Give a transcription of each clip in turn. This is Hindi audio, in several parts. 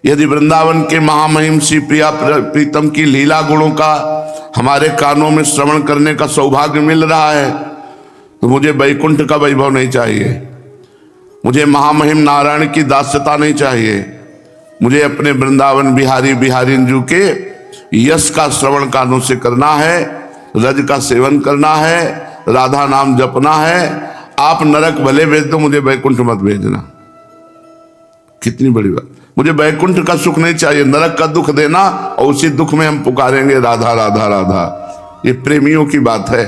यदि वृंदावन के महामहिम श्री प्रिया प्रीतम की लीला गुणों का हमारे कानों में श्रवण करने का सौभाग्य मिल रहा है तो मुझे वैकुंठ का वैभव नहीं चाहिए, मुझे महामहिम नारायण की दास्यता नहीं चाहिए, मुझे अपने वृंदावन बिहारी बिहारींजू के यश का श्रवण कानों से करना है, रज का सेवन करना है, राधा नाम जपना है। आप नरक भले भेज दो, मुझे वैकुंठ मत भेजना। कितनी बड़ी बात। मुझे वैकुंठ का सुख नहीं चाहिए, नरक का दुख देना और उसी दुख में हम पुकारेंगे राधा राधा राधा। ये प्रेमियों की बात है,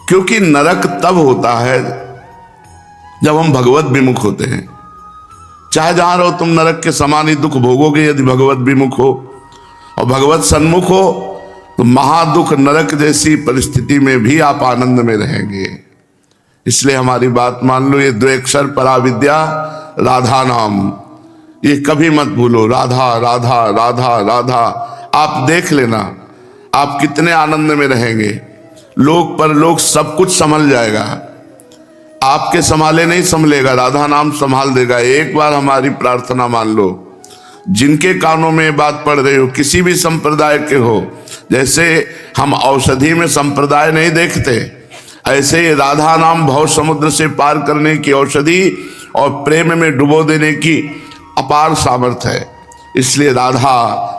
क्योंकि नरक तब होता है जब हम भगवत विमुख होते हैं। चाहे जहां रहो तुम नरक के समान ही दुख भोगोगे यदि भगवत विमुख हो, और भगवत सन्मुख हो तो महादुख नरक जैसी परिस्थिति में भी आप आनंद में रहेंगे। इसलिए हमारी बात मान लो, ये द्वैक्षर पराविद्या राधा नाम, ये कभी मत भूलो। राधा राधा राधा राधा, आप देख लेना आप कितने आनंद में रहेंगे। लोक परलोक सब कुछ संभल जाएगा, आपके संभाले नहीं संभलेगा, राधा नाम संभाल देगा। एक बार हमारी प्रार्थना मान लो। जिनके कानों में ये बात पड़ रही हो, किसी भी संप्रदाय के हो, जैसे हम औषधि में संप्रदाय नहीं देखते, ऐसे ही राधा नाम भव समुद्र से पार करने की औषधि और प्रेम में डुबो देने की अपार सामर्थ्य है। इसलिए राधा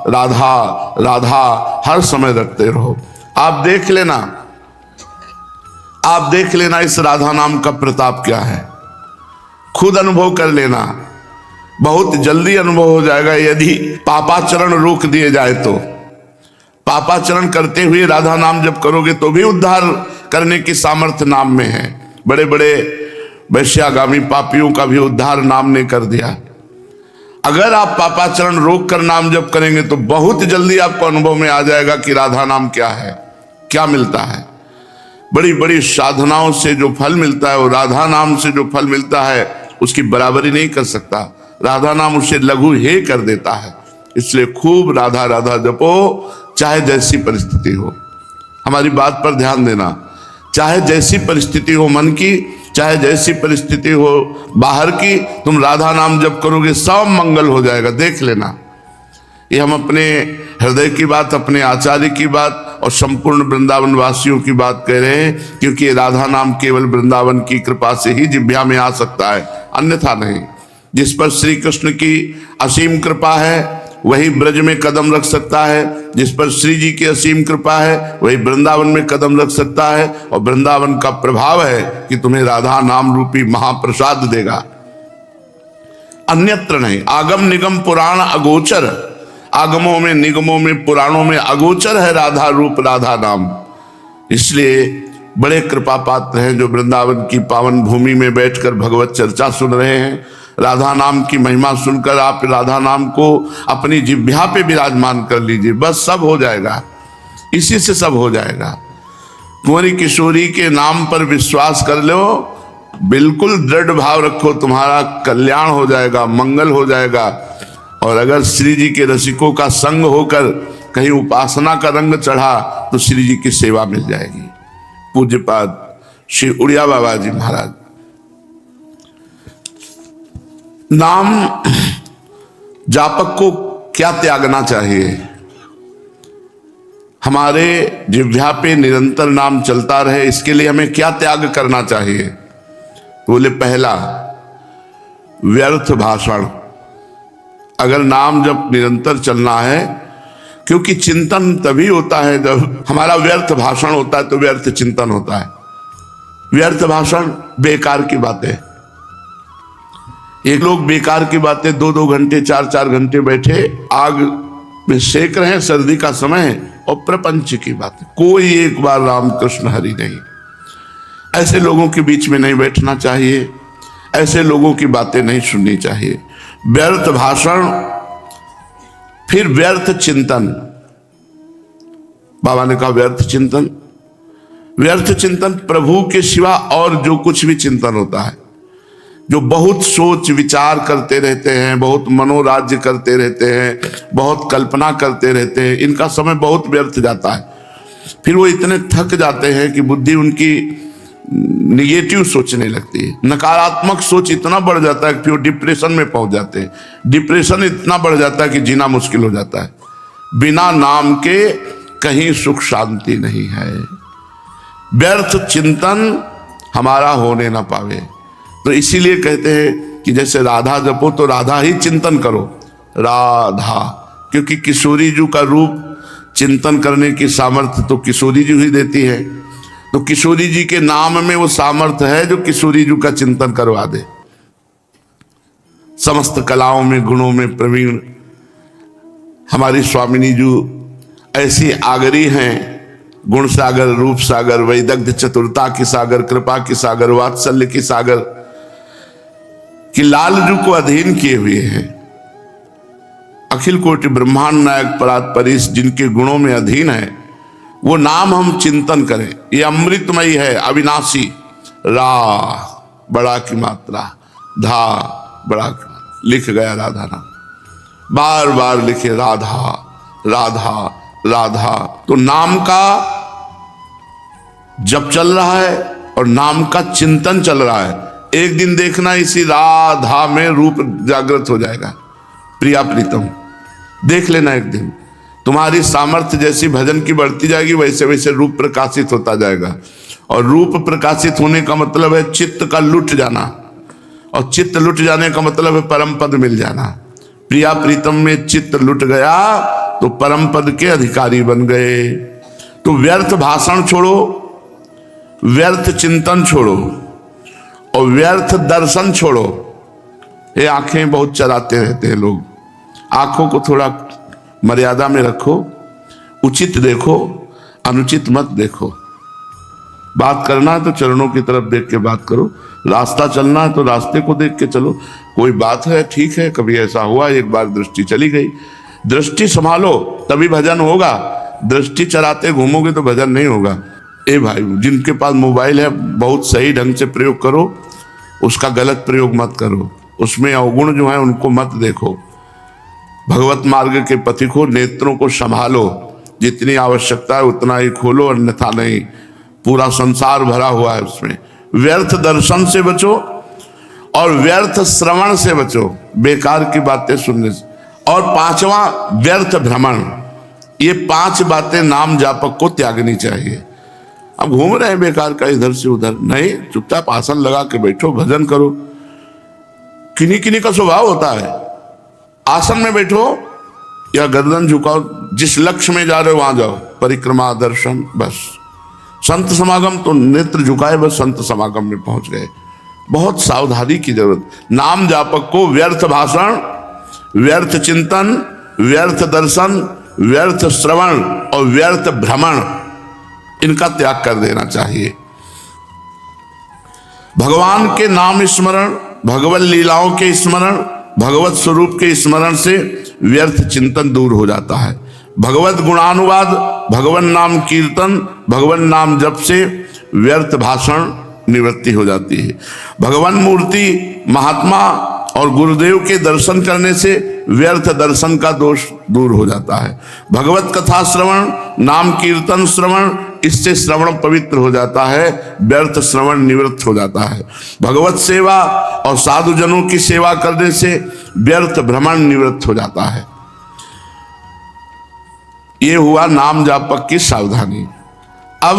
राधा राधा हर समय रखते रहो। आप देख लेना, आप देख लेना इस राधा नाम का प्रताप क्या है, खुद अनुभव कर लेना। बहुत जल्दी अनुभव हो जाएगा यदि पापाचरण रोक दिए जाए तो। पापाचरण करते हुए राधा नाम जब करोगे तो भी उद्धार करने की सामर्थ्य नाम में है। बड़े बड़े वैश्यागामी पापियों का भी उद्धार नाम ने कर दिया। अगर आप पापाचरण रोक कर नाम जप करेंगे तो बहुत जल्दी आपको अनुभव में आ जाएगा कि राधा नाम क्या है, क्या मिलता है। बड़ी बड़ी साधनाओं से जो फल मिलता है वो राधा नाम से जो फल मिलता है उसकी बराबरी नहीं कर सकता। राधा नाम उसे लघु हे कर देता है। इसलिए खूब राधा राधा जपो, चाहे जैसी परिस्थिति हो। हमारी बात पर ध्यान देना, चाहे जैसी परिस्थिति हो मन की, चाहे जैसी परिस्थिति हो बाहर की, तुम राधा नाम जप करोगे सब मंगल हो जाएगा। देख लेना, ये हम अपने हृदय की बात, अपने आचार्य की बात और संपूर्ण वृंदावन वासियों की बात कह रहे हैं, क्योंकि राधा नाम केवल वृंदावन की कृपा से ही जिह्वा में आ सकता है, अन्यथा नहीं। जिस पर श्री कृष्ण की असीम कृपा है वही ब्रज में कदम रख सकता है, जिस पर श्री जी की असीम कृपा है वही वृंदावन में कदम रख सकता है। और वृंदावन का प्रभाव है कि तुम्हें राधा नाम रूपी महाप्रसाद देगा, अन्यत्र नहीं। आगम निगम पुराण अगोचर, आगमों में निगमों में पुराणों में अगोचर है राधा रूप राधा नाम। इसलिए बड़े कृपा पात्र हैं जो वृंदावन की पावन भूमि में बैठकर भगवत चर्चा सुन रहे हैं। राधा नाम की महिमा सुनकर आप राधा नाम को अपनी जिह्वा पे विराजमान कर लीजिए, बस सब हो जाएगा, इसी से सब हो जाएगा। कुंवरी किशोरी के नाम पर विश्वास कर लो, बिल्कुल दृढ़ भाव रखो, तुम्हारा कल्याण हो जाएगा, मंगल हो जाएगा। और अगर श्री जी के रसिकों का संग होकर कहीं उपासना का रंग चढ़ा तो श्री जी की सेवा मिल जाएगी। पूज्यपाद श्री उड़िया बाबा जी महाराज। नाम जापक को क्या त्यागना चाहिए? हमारे जिह्वा पे निरंतर नाम चलता रहे, इसके लिए हमें क्या त्याग करना चाहिए? बोले पहला, व्यर्थ भाषण। अगर नाम जब निरंतर चलना है, क्योंकि चिंतन तभी होता है जब हमारा व्यर्थ भाषण होता है तो व्यर्थ चिंतन होता है। व्यर्थ भाषण बेकार की बातें, एक लोग बेकार की बातें 2-2 घंटे 4-4 घंटे बैठे आग में सेक रहे हैं, सर्दी का समय है, और प्रपंच की बातें, कोई एक बार राम कृष्ण हरि नहीं। ऐसे लोगों के बीच में नहीं बैठना चाहिए, ऐसे लोगों की बातें नहीं सुननी चाहिए। व्यर्थ भाषण, फिर व्यर्थ चिंतन। बाबा ने कहा व्यर्थ चिंतन, व्यर्थ चिंतन प्रभु के सिवा और जो कुछ भी चिंतन होता है, जो बहुत सोच विचार करते रहते हैं, बहुत मनोराज्य करते रहते हैं, बहुत कल्पना करते रहते हैं, इनका समय बहुत व्यर्थ जाता है। फिर वो इतने थक जाते हैं कि बुद्धि उनकी निगेटिव सोचने लगती है। नकारात्मक सोच इतना बढ़ जाता है कि वो डिप्रेशन में पहुंच जाते हैं। डिप्रेशन इतना बढ़ जाता है कि जीना मुश्किल हो जाता है। बिना नाम के कहीं सुख शांति नहीं है। व्यर्थ चिंतन हमारा होने ना पावे। तो इसीलिए कहते हैं कि जैसे राधा जपो तो राधा ही चिंतन करो, राधा, क्योंकि किशोरी जी का रूप चिंतन करने की सामर्थ्य तो किशोरी जी ही देती है। तो किशोरी जी के नाम में वो सामर्थ्य है जो किशोरी जी का चिंतन करवा दे। समस्त कलाओं में गुणों में प्रवीण हमारी स्वामिनी जी ऐसी आगरी हैं, गुण सागर, रूप सागर, वैदग्ध चतुरता की सागर, कृपा की सागर, वात्सल्य की सागर, कि लाल जी को अधीन किए हुए हैं। अखिल कोटि ब्रह्मांड नायक परात परीश जिनके गुणों में अधीन है, वो नाम हम चिंतन करें। ये अमृतमयी है, अविनाशी। रा बड़ा की मात्रा, धा बड़ा की मात्रा, लिख गया राधा नाम, बार बार लिखे राधा राधा राधा। तो नाम का जप चल रहा है और नाम का चिंतन चल रहा है। एक दिन देखना इसी राधा में रूप जागृत हो जाएगा। प्रिया प्रीतम देख लेना, एक दिन तुम्हारी सामर्थ्य जैसी भजन की बढ़ती जाएगी वैसे वैसे रूप प्रकाशित होता जाएगा। और रूप प्रकाशित होने का मतलब है चित्त का लुट जाना, और चित्त लुट जाने का मतलब है परम पद मिल जाना। प्रिया प्रीतम में चित्त लुट गया तो परम पद के अधिकारी बन गए। तो व्यर्थ भाषण छोड़ो, व्यर्थ चिंतन छोड़ो और व्यर्थ दर्शन छोड़ो। ये आंखें बहुत चलाते रहते हैं लोग, आंखों को थोड़ा मर्यादा में रखो, उचित देखो, अनुचित मत देखो। बात करना है तो चरणों की तरफ देख के बात करो, रास्ता चलना है तो रास्ते को देख के चलो। कोई बात है, ठीक है, कभी ऐसा हुआ, एक बार दृष्टि चली गई, दृष्टि संभालो तभी भजन होगा। दृष्टि चलाते घूमोगे तो भजन नहीं होगा। ए भाई, जिनके पास मोबाइल है बहुत सही ढंग से प्रयोग करो, उसका गलत प्रयोग मत करो। उसमें अवगुण जो है उनको मत देखो। भगवत मार्ग के पथिक को नेत्रों को संभालो, जितनी आवश्यकता है उतना ही खोलो, अन्यथा नहीं। पूरा संसार भरा हुआ है उसमें। व्यर्थ दर्शन से बचो और व्यर्थ श्रवण से बचो, बेकार की बातें सुनने से। और पांचवा व्यर्थ भ्रमण। ये 5 बातें नाम जापक को त्यागनी चाहिए। अब घूम रहे हैं बेकार का इधर से उधर, नहीं, चुपचाप आसन लगा के बैठो, भजन करो। किन्हीं किन्हीं का स्वभाव होता है, आसन में बैठो या गर्दन झुकाओ, जिस लक्ष्य में जा रहे हो वहां जाओ, परिक्रमा, दर्शन, बस। संत समागम तो नेत्र झुकाए बस संत समागम में पहुंच गए। बहुत सावधानी की जरूरत। नाम जापक को व्यर्थ भाषण, व्यर्थ चिंतन, व्यर्थ दर्शन, व्यर्थ श्रवण और व्यर्थ भ्रमण, इनका त्याग कर देना चाहिए। भगवान के नाम स्मरण, भगवत लीलाओं के स्मरण, भगवत स्वरूप के स्मरण से व्यर्थ चिंतन दूर हो जाता है। भगवत गुणानुवाद, भगवान नाम कीर्तन, भगवान नाम जप से व्यर्थ भाषण निवृत्ति हो जाती है। भगवान मूर्ति, महात्मा और गुरुदेव के दर्शन करने से व्यर्थ दर्शन का दोष दूर हो जाता है। भगवत कथा श्रवण, नाम कीर्तन श्रवण, इससे श्रवण पवित्र हो जाता है, व्यर्थ श्रवण निवृत्त हो जाता है। भगवत सेवा और साधुजनों की सेवा करने से व्यर्थ भ्रमण निवृत्त हो जाता है। ये हुआ नाम जापक की सावधानी। अब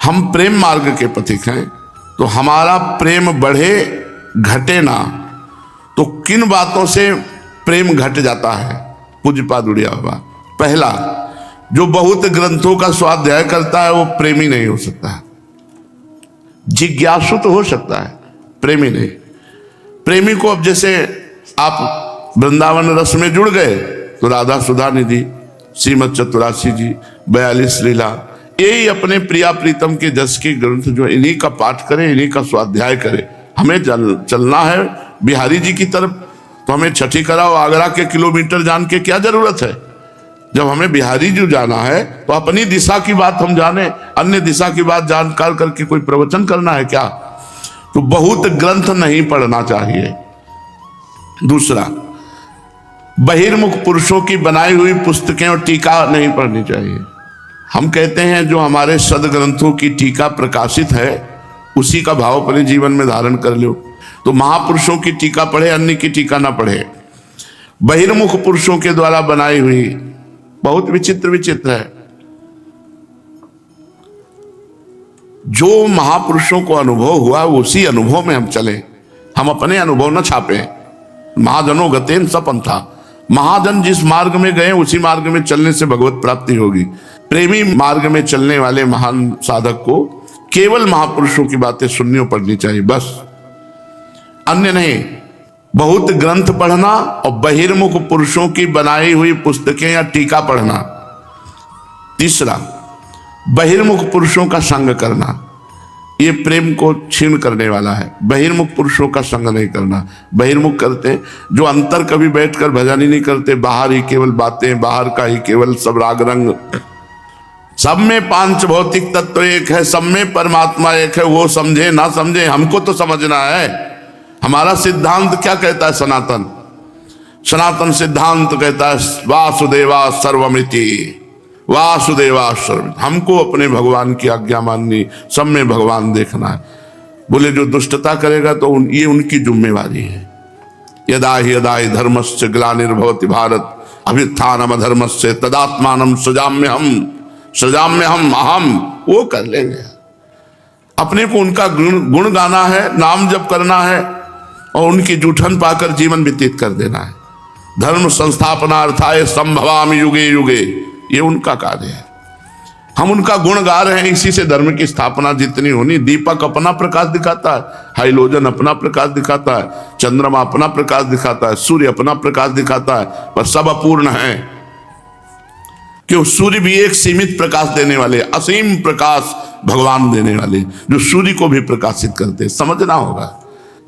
हम प्रेम मार्ग के पथिक हैं, तो हमारा प्रेम बढ़े घटे ना, तो किन बातों से प्रेम घट जाता है? पूज्यपाद उड़िया बाबा, पहला, जो बहुत ग्रंथों का स्वाध्याय करता है वो प्रेमी नहीं हो सकता है। जिज्ञासु तो हो सकता है, प्रेमी नहीं। प्रेमी को अब जैसे आप वृंदावन रस में जुड़ गए तो राधा सुधा निधि, श्रीमद चतुरासी जी, 42 लीला, यही अपने प्रिया प्रीतम के जस के ग्रंथ जो इन्हीं का पाठ करें, इन्हीं का स्वाध्याय करें। हमें चलना है बिहारी जी की तरफ, तो हमें छठी कराओ आगरा के किलोमीटर जान के क्या जरूरत है? जब हमें बिहारी जी जाना है तो अपनी दिशा की बात हम जाने, अन्य दिशा की बात जानकार करके कोई प्रवचन करना है क्या? तो बहुत ग्रंथ नहीं पढ़ना चाहिए। दूसरा, बहिर्मुख पुरुषों की बनाई हुई पुस्तकें और टीका नहीं पढ़नी चाहिए। हम कहते हैं जो हमारे सदग्रंथों की टीका प्रकाशित है उसी का भाव अपने जीवन में धारण कर लो। तो महापुरुषों की टीका पढ़े, अन्य की टीका ना पढ़े। बहिर्मुख पुरुषों के द्वारा बनाई हुई बहुत विचित्र विचित्र है। जो महापुरुषों को अनुभव हुआ उसी अनुभव में हम चले, हम अपने अनुभव न छापे। महाजनों गतेन सपंथा, महाजन जिस मार्ग में गए उसी मार्ग में चलने से भगवत प्राप्ति होगी। प्रेमी मार्ग में चलने वाले महान साधक को केवल महापुरुषों की बातें सुननी और पढ़नी चाहिए, बस, अन्य नहीं। बहुत ग्रंथ पढ़ना और बहिर्मुख पुरुषों की बनाई हुई पुस्तकें या टीका पढ़ना। तीसरा, बहिर्मुख पुरुषों का संग करना, ये प्रेम को क्षीण करने वाला है। बहिर्मुख पुरुषों का संग नहीं करना। बहिर्मुख करते जो अंतर कभी बैठकर भजन ही नहीं करते, बाहर ही केवल बातें, बाहर का ही केवल सब राग रंग। सब में पांच भौतिक तत्व एक है, सब में परमात्मा एक है, वो समझे ना समझे हमको तो समझना है। हमारा सिद्धांत क्या कहता है? सनातन सनातन सिद्धांत कहता है वासुदेवा सर्वमिति, वासुदेवा सर्व। हमको अपने भगवान की आज्ञा माननी, सब में भगवान देखना है। बोले जो दुष्टता करेगा तो ये उनकी जिम्मेवारी है। यदा ही धर्मस्य ग्लानिर्भवति भारत अभ्युत्थानम अधर्मस्य तदात्मानं सृजाम्यहम अहम, वो कर लेंगे। अपने को उनका गुण गाना है, नाम जप करना है और उनकी जूठन पाकर जीवन व्यतीत कर देना है। धर्म संस्थापनार्थाय संभवामि युगे युगे, ये उनका कार्य है। हम उनका गुण गा रहे हैं, इसी से धर्म की स्थापना जितनी होनी। दीपक अपना प्रकाश दिखाता है, हाइलोजन अपना प्रकाश दिखाता है, चंद्रमा अपना प्रकाश दिखाता है, सूर्य अपना प्रकाश दिखाता है, पर सब अपूर्ण है। क्यों? सूर्य भी एक सीमित प्रकाश देने वाले, असीम प्रकाश भगवान देने वाले, जो सूर्य को भी प्रकाशित करते। समझना होगा।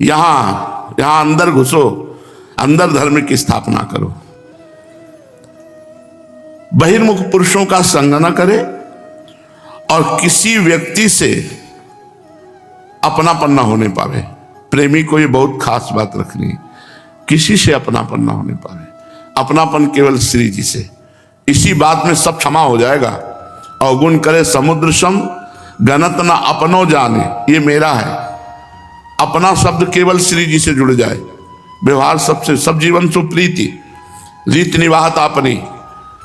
यहां अंदर घुसो, अंदर धर्म की स्थापना करो। बहिर्मुख पुरुषों का संग न करे और किसी व्यक्ति से अपनापन न होने पावे। प्रेमी को ये बहुत खास बात रखनी है, किसी से अपनापन न होने पावे। अपनापन केवल श्री जी से। इसी बात में सब क्षमा हो जाएगा। अवगुण करे समुद्र सम, गणत न अपनो जाने, ये मेरा है। अपना शब्द केवल श्री जी से जुड़ जाए। व्यवहार सबसे, सब जीवन सुप्रीति, रीत निवाहत अपनी।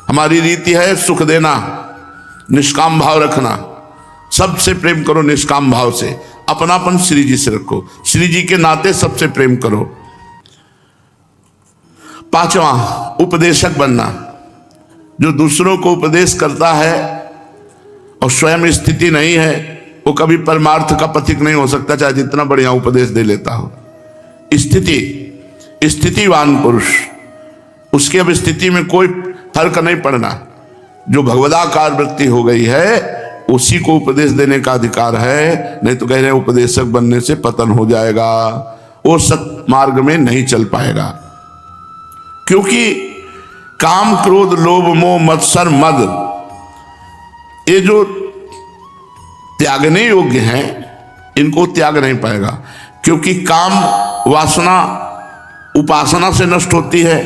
हमारी रीति है सुख देना, निष्काम भाव रखना। सबसे प्रेम करो निष्काम भाव से। अपनापन श्री जी से रखो, श्री जी के नाते सबसे प्रेम करो। पांचवा, उपदेशक बनना। जो दूसरों को उपदेश करता है और स्वयं स्थिति नहीं है, वो कभी परमार्थ का पथिक नहीं हो सकता, चाहे जितना बढ़िया उपदेश दे लेता हो। स्थितिवान पुरुष, उसकी अब स्थिति में कोई फर्क नहीं पड़ना। जो भगवदाकार वृत्ति हो गई है उसी को उपदेश देने का अधिकार है। नहीं तो कह रहे उपदेशक बनने से पतन हो जाएगा, वो सत मार्ग में नहीं चल पाएगा। क्योंकि काम क्रोध लोभ मोह मत्सर मद, ये जो त्यागने योग्य हैं इनको त्याग नहीं पाएगा। क्योंकि काम वासना उपासना से नष्ट होती है,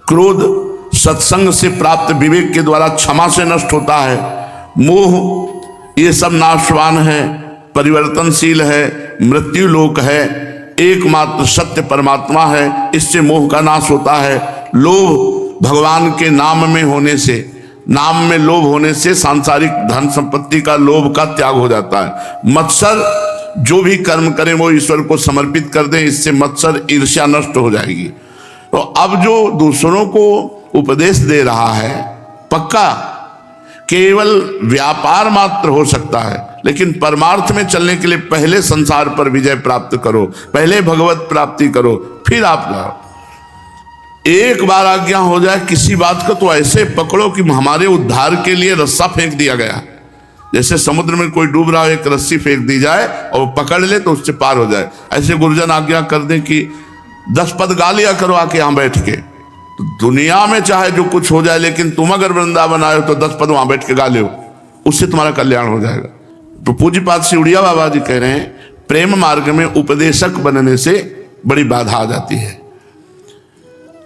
क्रोध सत्संग से प्राप्त विवेक के द्वारा क्षमा से नष्ट होता है, मोह ये सब नाशवान है, परिवर्तनशील है, मृत्यु लोक है, एकमात्र सत्य परमात्मा है, इससे मोह का नाश होता है। लोभ भगवान के नाम में होने से, नाम में लोभ होने से सांसारिक धन संपत्ति का लोभ का त्याग हो जाता है। मत्सर, जो भी कर्म करें वो ईश्वर को समर्पित कर दें, इससे मत्सर ईर्ष्या नष्ट हो जाएगी। तो अब जो दूसरों को उपदेश दे रहा है, पक्का केवल व्यापार मात्र हो सकता है, लेकिन परमार्थ में चलने के लिए पहले संसार पर विजय प्राप्त करो, पहले भगवत प्राप्ति करो, फिर आप जाओ। एक बार आज्ञा हो जाए किसी बात का तो ऐसे पकड़ो कि हमारे उद्धार के लिए रस्सा फेंक दिया गया। जैसे समुद्र में कोई डूब रहा हो, एक रस्सी फेंक दी जाए और वो पकड़ ले तो उससे पार हो जाए। ऐसे गुरुजन आज्ञा कर दें कि 10 पद गा लिया करो आके यहाँ बैठ के, तो दुनिया में चाहे जो कुछ हो जाए, लेकिन तुम अगर वृंदावन आए हो तो 10 पद वहां बैठ के गा लो, उससे तुम्हारा कल्याण हो जाएगा। तो पूज्यपाद श्री उड़िया बाबा जी कह रहे हैं, प्रेम मार्ग में उपदेशक बनने से बड़ी बाधा आ जाती है।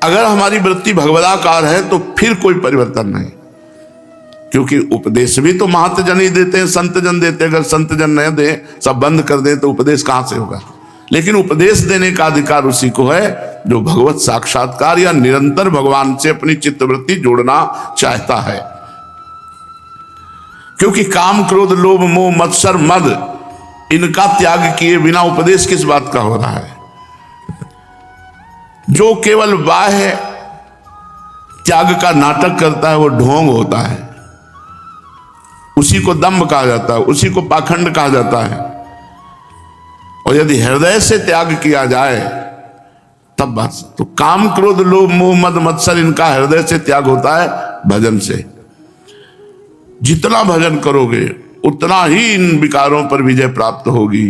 अगर हमारी वृत्ति भगवदाकार है तो फिर कोई परिवर्तन नहीं। क्योंकि उपदेश भी तो महत जन ही देते हैं, संत जन देते हैं। अगर संत जन नहीं दे, सब बंद कर दे, तो उपदेश कहां से होगा। लेकिन उपदेश देने का अधिकार उसी को है जो भगवत साक्षात्कार या निरंतर भगवान से अपनी चित्तवृत्ति जोड़ना चाहता है। क्योंकि काम, क्रोध, लोभ, मोह, मत्सर, मद, इनका त्याग किए बिना उपदेश किस बात का हो रहा है। जो केवल बाह्य त्याग का नाटक करता है वो ढोंग होता है, उसी को दंभ कहा जाता है, उसी को पाखंड कहा जाता है। और यदि हृदय से त्याग किया जाए तब बात। तो काम, क्रोध, लोभ, मोह, मद, मत्सर, इनका हृदय से त्याग होता है भजन से। जितना भजन करोगे उतना ही इन विकारों पर विजय प्राप्त होगी।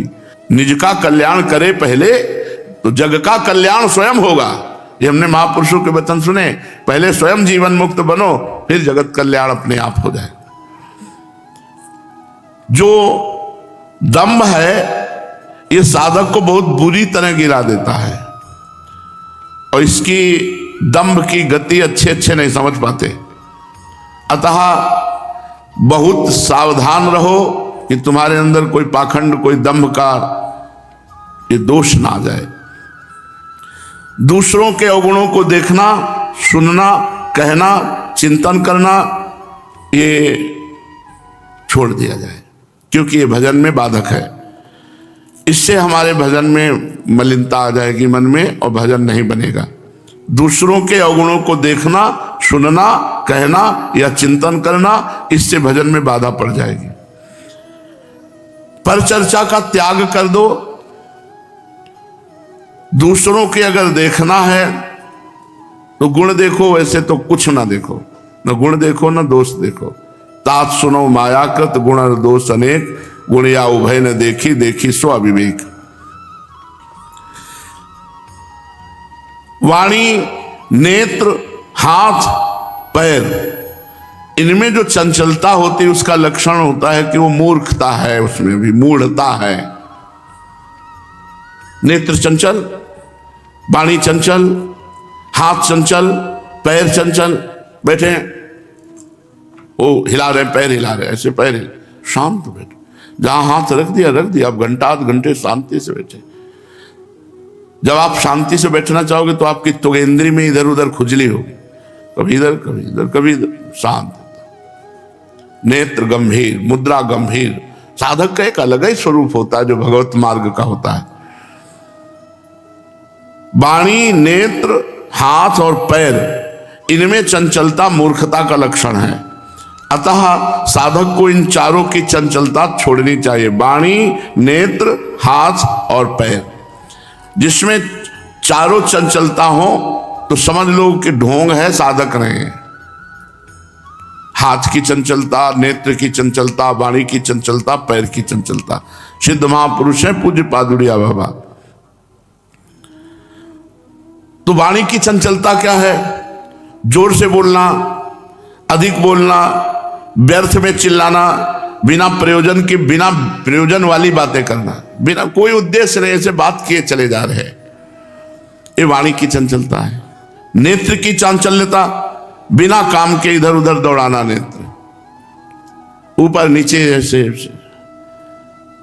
निज का कल्याण करे पहले तो जग का कल्याण स्वयं होगा। ये हमने महापुरुषों के वचन सुने। पहले स्वयं जीवन मुक्त बनो, फिर जगत कल्याण अपने आप हो जाए। जो दंभ है ये साधक को बहुत बुरी तरह गिरा देता है, और इसकी दंभ की गति अच्छे नहीं समझ पाते। अतः बहुत सावधान रहो कि तुम्हारे अंदर कोई पाखंड, कोई दंभ का ये दोष ना आ जाए। दूसरों के अवगुणों को देखना, सुनना, कहना, चिंतन करना, ये छोड़ दिया जाए, क्योंकि ये भजन में बाधक है। इससे हमारे भजन में मलिनता आ जाएगी मन में, और भजन नहीं बनेगा। दूसरों के अवगुणों को देखना, सुनना, कहना या चिंतन करना, इससे भजन में बाधा पड़ जाएगी। पर चर्चा का त्याग कर दो। दूसरों के अगर देखना है तो गुण देखो, वैसे तो कुछ ना देखो, न गुण देखो न दोष देखो। तात सुनो माया कृत गुण और दोष अनेक, गुण या उभय न देखी, देखी स्व अविवेक। वाणी, नेत्र, हाथ, पैर, इनमें जो चंचलता होती है उसका लक्षण होता है कि वो मूर्खता है, उसमें भी मूढ़ता है। नेत्र चंचल, वाणी चंचल, हाथ चंचल, पैर चंचल। बैठे वो हिला रहे, पैर हिला रहे, ऐसे पैर हिला, शांत बैठे। जहां हाथ रख दिया, आप घंटा आध घंटे शांति से बैठे। जब आप शांति से बैठना चाहोगे तो आपकी त्वगेंद्री में इधर उधर खुजली होगी, कभी इधर कभी इधर कभी इधर। शांत, नेत्र गंभीर, मुद्रा गंभीर। साधक का एक अलग ही स्वरूप होता है जो भगवत मार्ग का होता है। वाणी, नेत्र, हाथ और पैर, इनमें चंचलता मूर्खता का लक्षण है। अतः साधक को इन चारों की चंचलता छोड़नी चाहिए। वाणी, नेत्र, हाथ और पैर, जिसमें चारों चंचलता हो तो समझ लो कि ढोंग है, साधक नहीं है। हाथ की चंचलता, नेत्र की चंचलता, वाणी की चंचलता, पैर की चंचलता। सिद्ध महापुरुष है पूज्य पादुड़िया बाबा। तो वाणी की चंचलता क्या है? जोर से बोलना, अधिक बोलना, व्यर्थ में चिल्लाना, बिना प्रयोजन के, बिना प्रयोजन वाली बातें करना, बिना कोई उद्देश्य नहीं, ऐसे बात किए चले जा रहे हैं, ये वाणी की चंचलता है। नेत्र की चांचल्यता, बिना काम के इधर उधर दौड़ाना, नेत्र ऊपर नीचे, ऐसे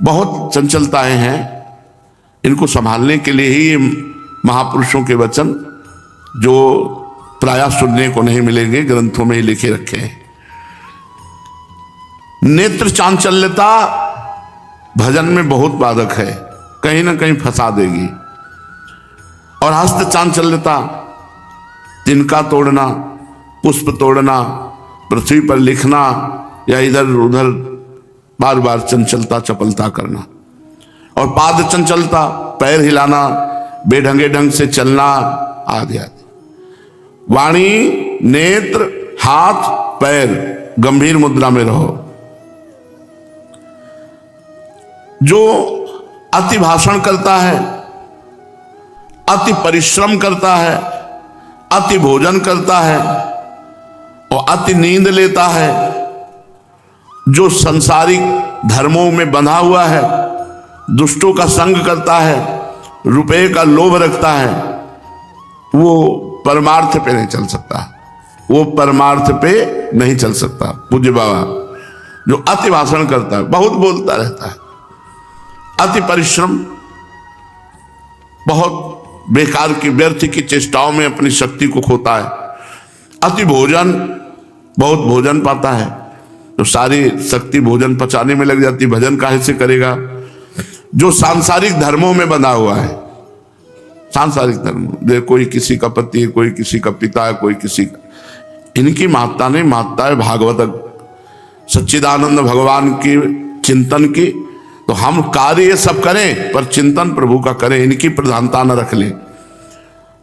बहुत चंचलताएं हैं। इनको संभालने के लिए ही महापुरुषों के वचन, जो प्रायः सुनने को नहीं मिलेंगे, ग्रंथों में ही लिखे रखे हैं। नेत्र चांचल्यता भजन में बहुत बाधक है, कहीं ना कहीं फंसा देगी। और हस्त चांचल्यता, तिनका तोड़ना, पुष्प तोड़ना, पृथ्वी पर लिखना या इधर उधर बार बार चंचलता, चपलता करना। और पाद चंचलता, पैर हिलाना, बेढंगे ढंग से चलना आदि आदि। वाणी, नेत्र, हाथ, पैर, गंभीर मुद्रा में रहो। जो अति भाषण करता है, अति परिश्रम करता है, अति भोजन करता है और अति नींद लेता है, जो संसारिक धर्मों में बंधा हुआ है, दुष्टों का संग करता है, रुपए का लोभ रखता है, वो परमार्थ पे नहीं चल सकता। वो परमार्थ पे नहीं चल सकता। पूज्य बाबा जो अति भाषण करता है, बहुत बोलता रहता है, अति परिश्रम, बहुत बेकार की व्यर्थ की चेष्टाओं में अपनी शक्ति को खोता है, अति भोजन, बहुत भोजन पाता है तो सारी शक्ति भोजन पचाने में लग जाती, भजन काहे से करेगा। जो सांसारिक धर्मों में बंधा हुआ है, सांसारिक धर्म, कोई किसी का पति है, कोई किसी का पिता है, कोई किसी का, इनकी महत्ता नहीं, महत्ता है भागवत सच्चिदानंद भगवान की चिंतन की। तो हम कार्य ये सब करें पर चिंतन प्रभु का करें, इनकी प्रधानता न रख लें।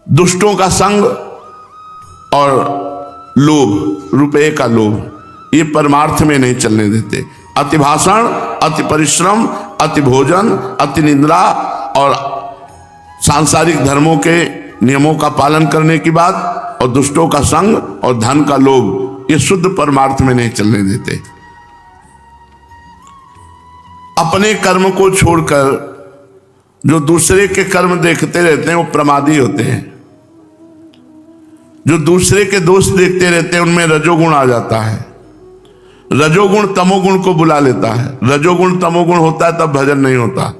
दुष्टों का संग और लोभ, रुपये का लोभ, ये परमार्थ में नहीं चलने देते। अति भाषण, अति परिश्रम, अति भोजन, अति निंदा और सांसारिक धर्मों के नियमों का पालन करने की बात, और दुष्टों का संग और धन का लोभ, ये शुद्ध परमार्थ में नहीं चलने देते। अपने कर्म को छोड़कर जो दूसरे के कर्म देखते रहते हैं वो प्रमादी होते हैं। जो दूसरे के दोष देखते रहते हैं उनमें रजोगुण आ जाता है। रजोगुण तमोगुण को बुला लेता है। रजोगुण तमोगुण होता है तब भजन नहीं होता।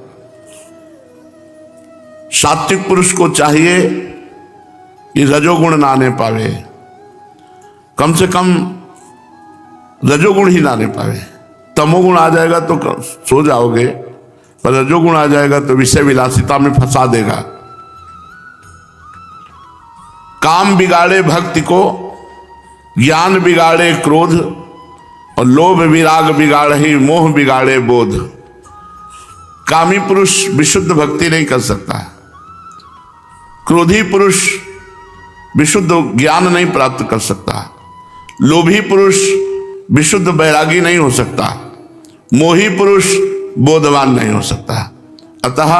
सात्विक पुरुष को चाहिए कि रजोगुण ना आने पावे, कम से कम रजोगुण ही ना आने पावे। तमोगुण आ जाएगा तो सो जाओगे, पर रजोगुण आ जाएगा तो विषय विलासिता में फंसा देगा। काम बिगाड़े भक्ति को, ज्ञान बिगाड़े क्रोध, और लोभ विराग बिगाड़े ही मोह बिगाड़े बोध। कामी पुरुष विशुद्ध भक्ति नहीं कर सकता, क्रोधी पुरुष विशुद्ध ज्ञान नहीं प्राप्त कर सकता, लोभी पुरुष विशुद्ध बैरागी नहीं हो सकता, मोही पुरुष बोधवान नहीं हो सकता। अतः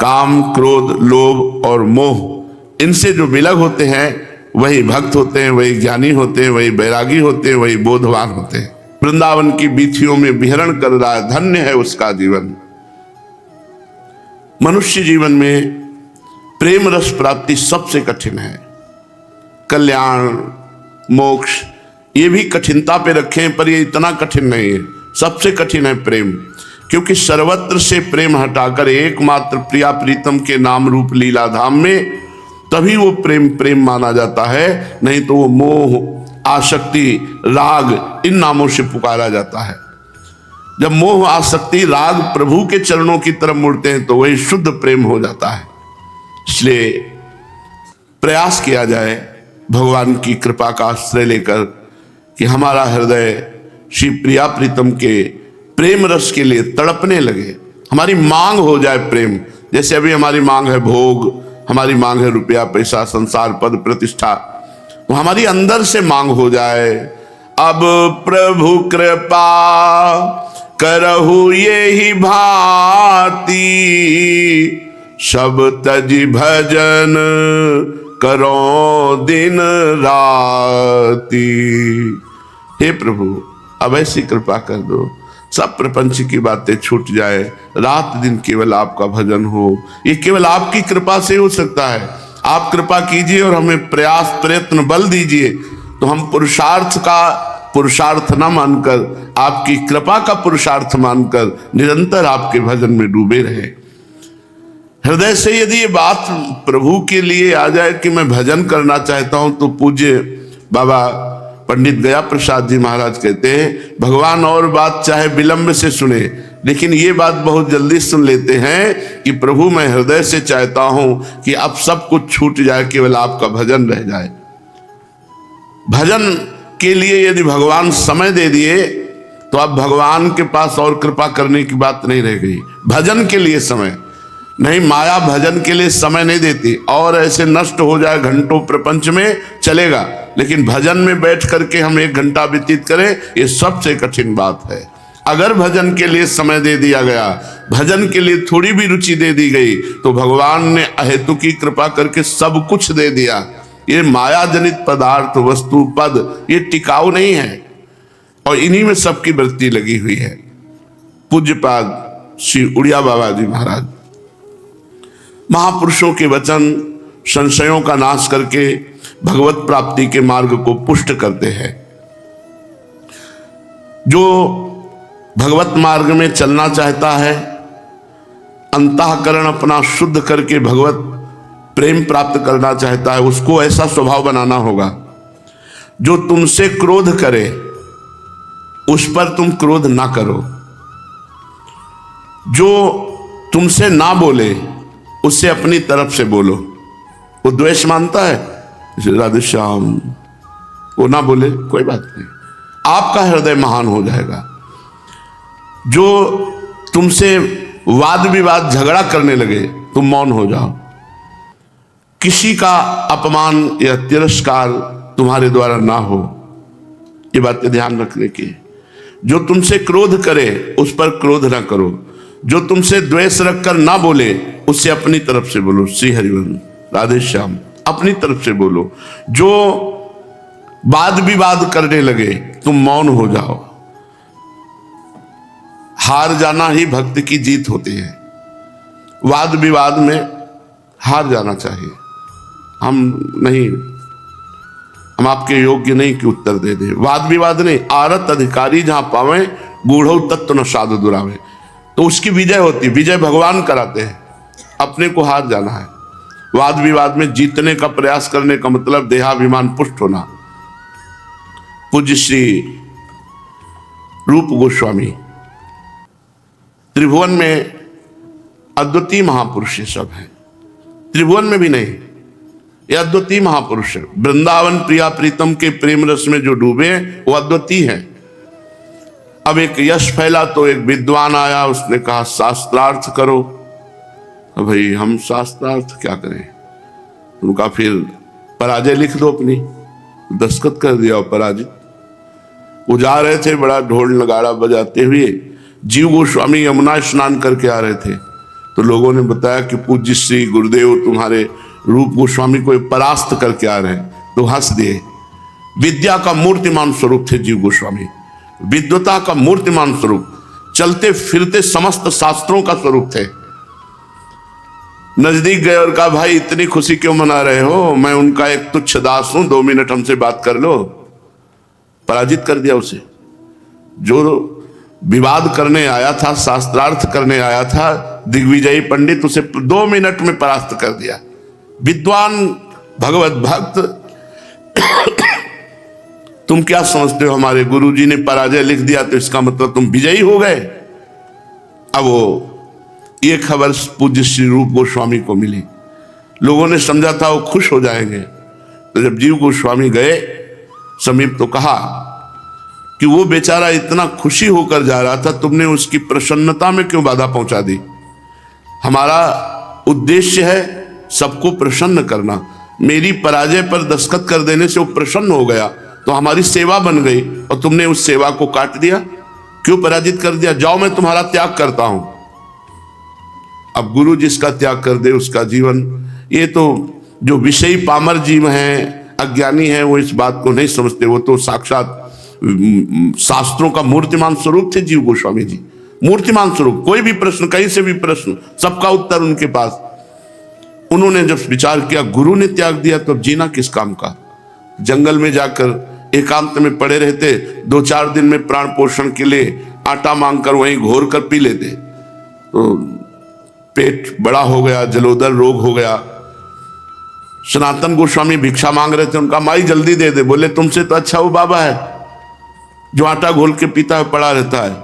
काम, क्रोध, लोभ और मोह, इनसे जो विलग होते हैं वही भक्त होते हैं, वही ज्ञानी होते हैं, वही बैरागी होते हैं, वही बोधवान होते हैं। वृंदावन की बीथियों में विहरण कर रहा है, धन्य है उसका जीवन। मनुष्य जीवन में प्रेम रस प्राप्ति सबसे कठिन है। कल्याण, मोक्ष, ये भी कठिनता पे रखें, पर ये इतना कठिन नहीं है। सबसे कठिन है प्रेम, क्योंकि सर्वत्र से प्रेम हटाकर एकमात्र प्रिया प्रीतम के नाम रूप लीला धाम में तभी वो प्रेम प्रेम माना जाता है, नहीं तो वो मोह, आसक्ति, राग, इन नामों से पुकारा जाता है। जब मोह, आसक्ति, राग प्रभु के चरणों की तरफ मुड़ते हैं तो वही शुद्ध प्रेम हो जाता है। इसलिए प्रयास किया जाए भगवान की कृपा का आश्रय लेकर कि हमारा हृदय श्री प्रिया प्रीतम के प्रेम रस के लिए तड़पने लगे, हमारी मांग हो जाए प्रेम। जैसे अभी हमारी मांग है भोग, हमारी मांग है रुपया पैसा, संसार, पद, प्रतिष्ठा, तो हमारी अंदर से मांग हो जाए, अब प्रभु कृपा करहु ये ही भांति, सब तज भजन करो दिन राती। हे प्रभु अब ऐसी कृपा कर दो, सब प्रपंच की बातें छूट जाए, रात दिन केवल आपका भजन हो। ये केवल आपकी कृपा से हो सकता है। आप कृपा कीजिए और हमें प्रयास, प्रयत्न, बल दीजिए, तो हम पुरुषार्थ का पुरुषार्थ न मानकर आपकी कृपा का पुरुषार्थ मानकर निरंतर आपके भजन में डूबे रहे। हृदय से यदि ये बात प्रभु के लिए आ जाए कि मैं भजन करना चाहता हूं, तो पूज्य बाबा पंडित गया प्रसाद जी महाराज कहते हैं, भगवान और बात चाहे विलंब से सुने, लेकिन ये बात बहुत जल्दी सुन लेते हैं कि प्रभु मैं हृदय से चाहता हूं कि अब सब कुछ छूट जाए, केवल आपका भजन रह जाए। भजन के लिए यदि भगवान समय दे दिए तो अब भगवान के पास और कृपा करने की बात नहीं रह गई। भजन के लिए समय नहीं, माया भजन के लिए समय नहीं देती, और ऐसे नष्ट हो जाए घंटों प्रपंच में चलेगा, लेकिन भजन में बैठ करके हम 1 घंटा व्यतीत करें, ये सबसे कठिन बात है। अगर भजन के लिए समय दे दिया गया, भजन के लिए थोड़ी भी रुचि दे दी गई, तो भगवान ने अहेतु की कृपा करके सब कुछ दे दिया। ये माया जनित पदार्थ, वस्तु, पद, ये टिकाऊ नहीं है, और इन्हीं में सबकी वृत्ति लगी हुई है। पूज्यपाद श्री उड़िया बाबा जी महाराज महापुरुषों के वचन संशयों का नाश करके भगवत प्राप्ति के मार्ग को पुष्ट करते हैं। जो भगवत मार्ग में चलना चाहता है, अंतःकरण अपना शुद्ध करके भगवत प्रेम प्राप्त करना चाहता है, उसको ऐसा स्वभाव बनाना होगा जो तुमसे क्रोध करे उस पर तुम क्रोध ना करो, जो तुमसे ना बोले उससे अपनी तरफ से बोलो। वो द्वेष मानता है, राधे श्याम, वो ना बोले कोई बात नहीं, आपका हृदय महान हो जाएगा। जो तुमसे वाद विवाद झगड़ा करने लगे तुम मौन हो जाओ। किसी का अपमान या तिरस्कार तुम्हारे द्वारा ना हो, ये बातें ध्यान रखने की। जो तुमसे क्रोध करे उस पर क्रोध ना करो, जो तुमसे द्वेष रखकर ना बोले उससे अपनी तरफ से बोलो। श्री हरिवंश, राधे श्याम, अपनी तरफ से बोलो। जो वाद विवाद करने लगे तुम मौन हो जाओ। हार जाना ही भक्त की जीत होती है। वाद विवाद में हार जाना चाहिए। हम आपके योग्य नहीं कि उत्तर दे दे। वाद विवाद नहीं, आरत अधिकारी जहां पावे गूढ़ो तत्व न साधु दुरावे, तो उसकी विजय होती। विजय भगवान कराते हैं, अपने को हार जाना है। वाद विवाद में जीतने का प्रयास करने का मतलब देहाभिमान पुष्ट होना। पूज्य श्री रूप गोस्वामी त्रिभुवन में अद्वितीय महापुरुष ये सब है। त्रिभुवन में भी नहीं, ये अद्वितीय महापुरुष है। वृंदावन प्रिया प्रीतम के प्रेम रस में जो डूबे वो अद्वितीय है। अब एक यश फैला तो एक विद्वान आया, उसने कहा शास्त्रार्थ करो। अब भाई हम शास्त्रार्थ क्या करें? उनका फिर पराजय लिख दो अपनी, दस्तखत कर दिया और पराजित। वो जा रहे थे बड़ा ढोल नगाड़ा बजाते हुए, जीव गोस्वामी यमुना स्नान करके आ रहे थे, तो लोगों ने बताया कि पूज्य श्री गुरुदेव तुम्हारे रूप गोस्वामी को परास्त करके आ रहे हैं, तो हंस दिए। विद्या का मूर्तिमान स्वरूप थे जीव गोस्वामी, विद्वता का मूर्तिमान स्वरूप, चलते फिरते समस्त शास्त्रों का स्वरूप थे। नजदीक गए और कहा भाई इतनी खुशी क्यों मना रहे हो? मैं उनका एक तुच्छ दास हूं, 2 मिनट हमसे बात कर लो। पराजित कर दिया उसे। जो विवाद करने आया था, शास्त्रार्थ करने आया था, दिग्विजयी पंडित, उसे 2 मिनट में परास्त कर दिया। विद्वान भगवत भक्त, तुम क्या समझते हो हमारे गुरुजी ने पराजय लिख दिया तो इसका मतलब तुम विजयी हो गए? अब वो ये खबर पूज्य श्री रूप गोस्वामी को मिली। लोगों ने समझा था वो खुश हो जाएंगे, तो जब जीव गोस्वामी गए समीप तो कहा कि वो बेचारा इतना खुशी होकर जा रहा था, तुमने उसकी प्रसन्नता में क्यों बाधा पहुंचा दी? हमारा उद्देश्य है सबको प्रसन्न करना। मेरी पराजय पर दस्तखत कर देने से वो प्रसन्न हो गया तो हमारी सेवा बन गई, और तुमने उस सेवा को काट दिया, क्यों पराजित कर दिया? जाओ मैं तुम्हारा त्याग करता हूं। अब गुरु जिसका त्याग कर दे उसका जीवन, ये तो जो विषयी पामर जीव हैं, अज्ञानी हैं, वो इस बात को नहीं समझते। वो तो साक्षात शास्त्रों का मूर्तिमान स्वरूप थे जीव गोस्वामी जी, मूर्तिमान स्वरूप। कोई भी प्रश्न, कहीं से भी प्रश्न, सबका उत्तर उनके पास। उन्होंने जब विचार किया गुरु ने त्याग दिया तो जीना किस काम का? जंगल में जाकर एकांत में पड़े रहते, 2-4 दिन में प्राण पोषण के लिए आटा मांगकर वहीं घोर कर पी लेते, तो पेट बड़ा हो गया, जलोदर रोग हो गया। सनातन गोस्वामी भिक्षा मांग रहे थे, उनका माई जल्दी दे दे। बोले तुमसे तो अच्छा वो बाबा है जो आटा घोल के पीता है, पड़ा रहता है।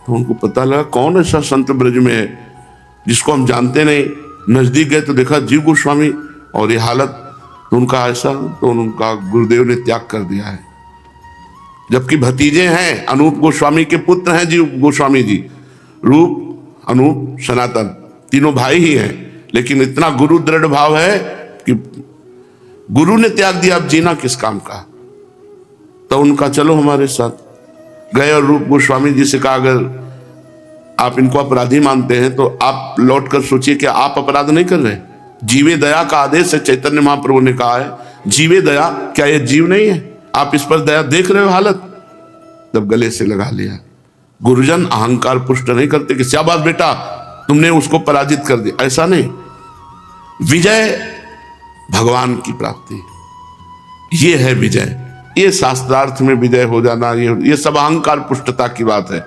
तो उनको पता लगा कौन ऐसा संत ब्रज में है जिसको हम जानते नहीं। नजदीक गए तो देखा जीव गोस्वामी, और ये हालत। तो उनका ऐसा, तो उनका गुरुदेव ने त्याग कर दिया है। जबकि भतीजे हैं, अनूप गोस्वामी के पुत्र हैं जीव गोस्वामी जी, रूप, अनूप, सनातन, तीनों भाई ही हैं। लेकिन इतना गुरु दृढ़ भाव है कि गुरु ने त्याग दिया, अब जीना किस काम का? तो उनका चलो हमारे साथ गए और रूप गोस्वामी जी से कहा अगर आप इनको अपराधी मानते हैं तो आप लौट कर सोचिए कि आप अपराध नहीं कर रहे। जीवे दया का आदेश है, चैतन्य महाप्रभु ने कहा है जीवे दया, क्या ये जीव नहीं है? आप इस पर दया देख रहे हो हालत? तब गले से लगा लिया। गुरुजन अहंकार पुष्ट नहीं करते कि शाबाश बेटा तुमने उसको पराजित कर दिया, ऐसा नहीं। विजय भगवान की प्राप्ति, ये है विजय। ये शास्त्रार्थ में विजय हो जाना, ये सब अहंकार पुष्टता की बात है।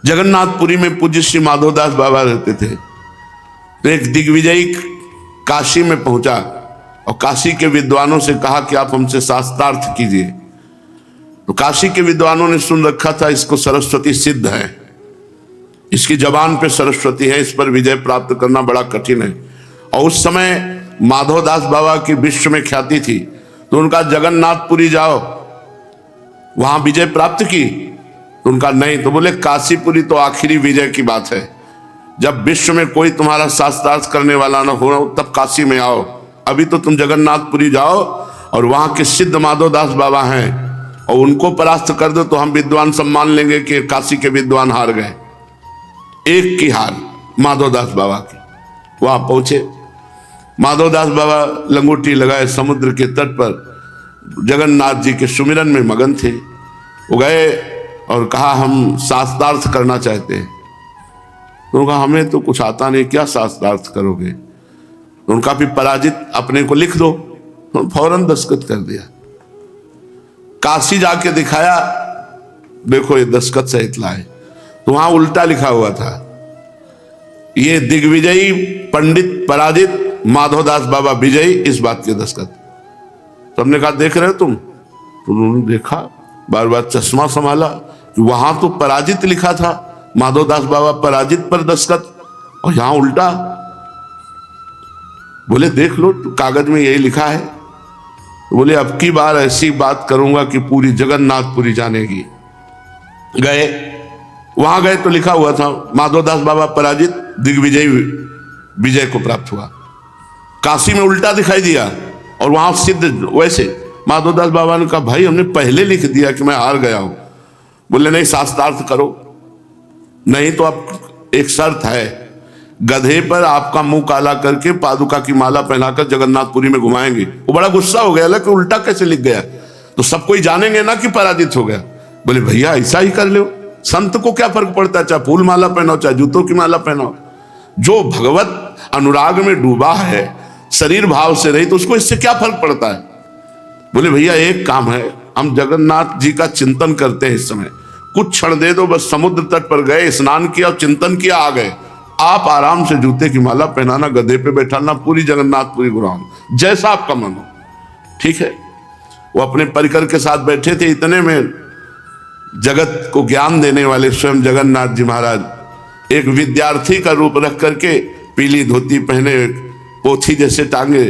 जगन्नाथपुरी में पूज्य श्री माधवदास बाबा रहते थे। तो एक दिग्विजयी काशी में पहुंचा और काशी के विद्वानों से कहा कि आप हमसे शास्त्रार्थ कीजिए। तो काशी के विद्वानों ने सुन रखा था इसको सरस्वती सिद्ध है, इसकी जबान पे सरस्वती है, इस पर विजय प्राप्त करना बड़ा कठिन है। और उस समय माधवदास बाबा की विश्व में ख्याति थी, तो उनका जगन्नाथपुरी जाओ, वहां विजय प्राप्त की। तो उनका नहीं, तो बोले काशीपुरी तो आखिरी विजय की बात है। जब विश्व में कोई तुम्हारा शास्त्रार्थ करने वाला ना हो तब काशी में आओ। अभी तो तुम जगन्नाथपुरी जाओ और वहां के सिद्ध माधवदास बाबा हैं और उनको परास्त कर दो, तो हम विद्वान सम्मान लेंगे कि काशी के विद्वान हार गए। एक की हार माधवदास बाबा की। वहां पहुंचे, माधवदास बाबा लंगोटी लगाए समुद्र के तट पर जगन्नाथ जी के सुमिरन में मगन थे। वो गए और कहा हम शास्त्रार्थ करना चाहते हैं। तो उनका हमें तो कुछ आता नहीं, क्या शास्त्रार्थ करोगे? तो उनका भी पराजित अपने को लिख दो। तो फौरन दस्तखत कर दिया। काशी जाके दिखाया, देखो ये दस्तखत सहित लाए। तो वहां उल्टा लिखा हुआ था, ये दिग्विजयी पंडित पराजित, माधवदास बाबा विजयी, इस बात के दस्तखत। तो हमने कहा देख रहे हो तुम? तो उन्होंने देखा, बार बार चश्मा संभाला, वहां तो पराजित लिखा था, माधवदास बाबा पराजित पर दस्तखत, और यहां उल्टा। बोले देख लो तो कागज में यही लिखा है। तो बोले अब की बार ऐसी बात करूंगा कि पूरी जगन्नाथपुरी जानेगी। गए, वहां गए तो लिखा हुआ था माधवदास बाबा पराजित, दिग्विजयी विजय को प्राप्त हुआ। काशी में उल्टा दिखाई दिया और वहां सिद्ध वैसे। माधवदास बाबा ने कहा भाई हमने पहले लिख दिया कि मैं हार गया हूं। बोले नहीं, शास्त्रार्थ करो, नहीं तो अब एक शर्त है, गधे पर आपका मुंह काला करके पादुका की माला पहनाकर जगन्नाथपुरी में घुमाएंगे। वो बड़ा गुस्सा हो गया कि उल्टा कैसे लिख गया, तो सब कोई जानेंगे ना कि पराजित हो गया। बोले भैया ऐसा ही कर लो, संत को क्या फर्क पड़ता है, चाहे फूल माला पहनाओ चाहे जूतों की माला पहनाओ। जो भगवत अनुराग में डूबा है, शरीर भाव से रही, तो उसको इससे क्या फर्क पड़ता है। बोले भैया एक काम है, हम जगन्नाथ जी का चिंतन करते हैं इस समय, कुछ क्षण दे दो, बस समुद्र तट पर गए, स्नान किया और चिंतन किया, आ गए। आप आराम से जूते की माला पहनाना, गधे पे बैठाना, पूरी जगन्नाथपुरी घुमाओ, जैसा आपका मन हो। ठीक है। वो अपने परिकर के साथ बैठे थे, इतने में जगत को ज्ञान देने वाले स्वयं जगन्नाथ जी महाराज एक विद्यार्थी का रूप रख करके, पीली धोती पहने, पोथी जैसे टांगे,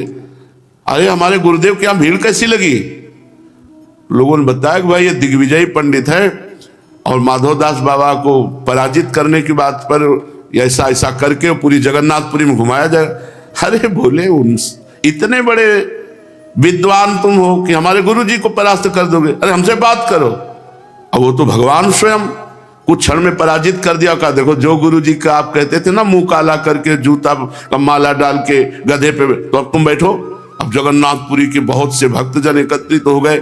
अरे हमारे गुरुदेव के यहां भीड़ कैसी लगी? लोगों ने बताया कि भाई ये दिग्विजयी पंडित है और माधवदास बाबा को पराजित करने की बात पर ऐसा ऐसा करके पूरी जगन्नाथपुरी में घुमाया जाए। अरे बोले उन इतने बड़े विद्वान तुम हो कि हमारे गुरु जी को परास्त कर दोगे? अरे हमसे बात करो। अब वो तो भगवान स्वयं कुछ क्षण में पराजित कर दिया। कहा देखो जो गुरु जी का आप कहते थे ना, मुंह काला करके जूता का माला डाल के गधे पे, तो अब तुम बैठो। अब जगन्नाथपुरी के बहुत से भक्तजन एकत्रित हो गए,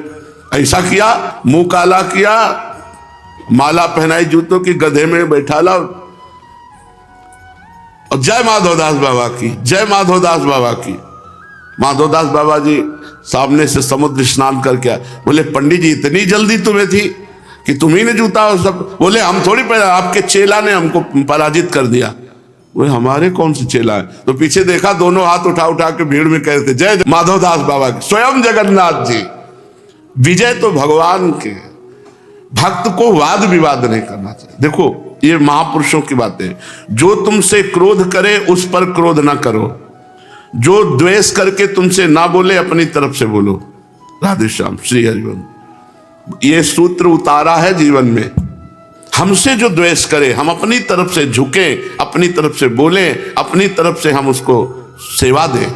ऐसा किया, मुंह काला किया, माला पहनाई जूतों की, गधे में बैठा ला, और जय माधवदास बाबा की, जय माधवदास बाबा की। माधवदास बाबा जी सामने से समुद्र स्नान करके आए। बोले पंडित जी इतनी जल्दी तुम्हें थी कि तुम्ही ने जूता और सब? बोले हम थोड़ी पहना, आपके चेला ने हमको पराजित कर दिया। बोले हमारे कौन से चेला है? तो पीछे देखा, दोनों हाथ उठा उठा के भीड़ में कहते जय माधवदास बाबा की, स्वयं जगन्नाथ जी। विजय तो भगवान के, भक्त को वाद विवाद नहीं करना चाहिए। देखो ये महापुरुषों की बातें, जो तुमसे क्रोध करे उस पर क्रोध ना करो, जो द्वेष करके तुमसे ना बोले अपनी तरफ से बोलो। राधे श्याम, श्री हरिवंश। ये सूत्र उतारा है जीवन में। हमसे जो द्वेष करे हम अपनी तरफ से झुके, अपनी तरफ से बोले, अपनी तरफ से हम उसको सेवा दें।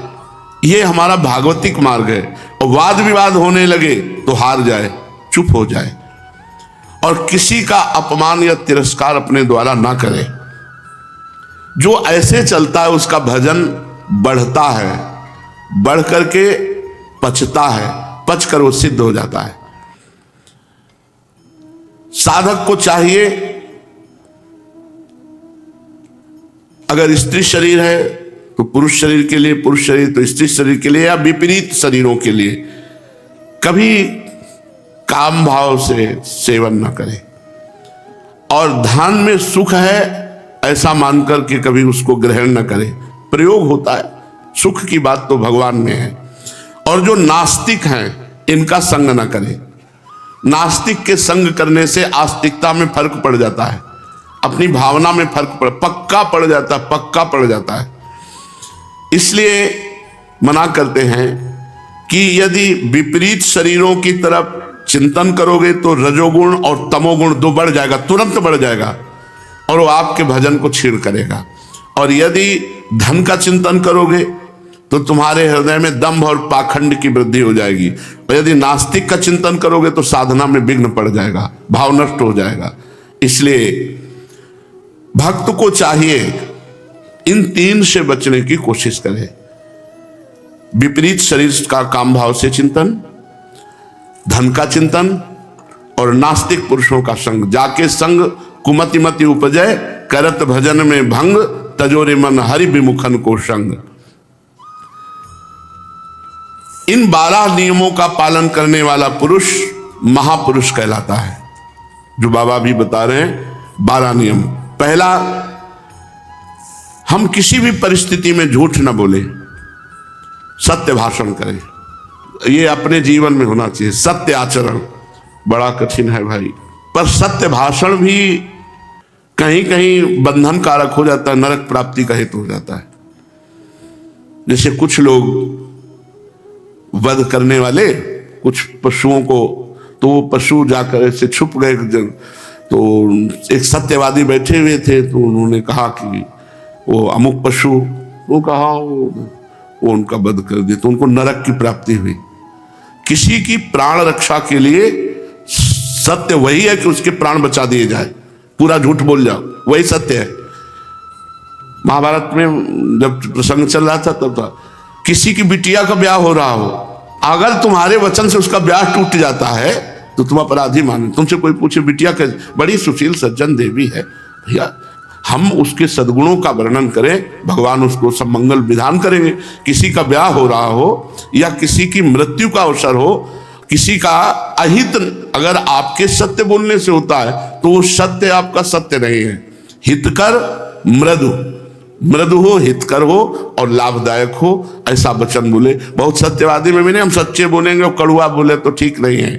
ये हमारा भागवतिक मार्ग है। और वाद विवाद होने लगे तो हार जाए, चुप हो जाए, और किसी का अपमान या तिरस्कार अपने द्वारा ना करे। जो ऐसे चलता है उसका भजन बढ़ता है, बढ़ करके पचता है, पच कर वो सिद्ध हो जाता है। साधक को चाहिए, अगर स्त्री शरीर है तो पुरुष शरीर के लिए पुरुष शरीर, तो स्त्री शरीर के लिए, या विपरीत शरीरों के लिए कभी काम भाव से सेवन न करें। और धन में सुख है ऐसा मानकर के कभी उसको ग्रहण न करें। प्रयोग होता है, सुख की बात तो भगवान में है। और जो नास्तिक हैं इनका संग न करें। नास्तिक के संग करने से आस्तिकता में फर्क पड़ जाता है, अपनी भावना में पक्का पड़ जाता है। इसलिए मना करते हैं कि यदि विपरीत शरीरों की तरफ चिंतन करोगे तो रजोगुण और तमोगुण दो बढ़ जाएगा, तुरंत बढ़ जाएगा, और वो आपके भजन को छीण करेगा। और यदि धन का चिंतन करोगे तो तुम्हारे हृदय में दंभ और पाखंड की वृद्धि हो जाएगी। और यदि नास्तिक का चिंतन करोगे तो साधना में विघ्न पड़ जाएगा, भाव नष्ट हो जाएगा। इसलिए भक्त को चाहिए इन तीन से बचने की कोशिश करे। विपरीत शरीर का काम भाव से चिंतन, धन का चिंतन, और नास्तिक पुरुषों का संग। जाके संग कुमति मति उपजय, करत भजन में भंग, तजोरे मन हरि विमुखन को संग। इन 12 नियमों का पालन करने वाला पुरुष महापुरुष कहलाता है, जो बाबा भी बता रहे हैं। 12 नियम। पहला, हम किसी भी परिस्थिति में झूठ न बोले, सत्य भाषण करें। ये अपने जीवन में होना चाहिए। सत्य आचरण बड़ा कठिन है भाई, पर सत्य भाषण भी कहीं कहीं बंधन कारक हो जाता है, नरक प्राप्ति का हेतु हो जाता है। जैसे कुछ लोग वध करने वाले कुछ पशुओं को, तो वो पशु जाकर ऐसे छुप गए। तो एक सत्यवादी बैठे हुए थे, तो उन्होंने कहा कि वो अमुक पशु, वो कहा वो उनका वध कर दिया, तो उनको नरक की प्राप्ति हुई। किसी की प्राण रक्षा के लिए सत्य वही है कि उसके प्राण बचा दिए जाए, पूरा झूठ बोल जाओ, वही सत्य है। महाभारत में जब प्रसंग चल रहा था तब था, किसी की बिटिया का ब्याह हो रहा हो, अगर तुम्हारे वचन से उसका ब्याह टूट जाता है तो तुम अपराधी माने। तुमसे कोई पूछे बिटिया के बड़ी सुशील सज्जन देवी है, भैया हम उसके सद्गुणों का वर्णन करें, भगवान उसको सब मंगल विधान करेंगे। किसी का ब्याह हो रहा हो या किसी की मृत्यु का अवसर हो, किसी का अहित अगर आपके सत्य बोलने से होता है तो वो सत्य आपका सत्य नहीं है। हितकर मृदु, मृदु हो, हितकर हो और लाभदायक हो, ऐसा वचन बोले। बहुत सत्यवादी में भी नहीं, हम सच्चे बोलेंगे और कड़ुआ बोले तो ठीक नहीं है।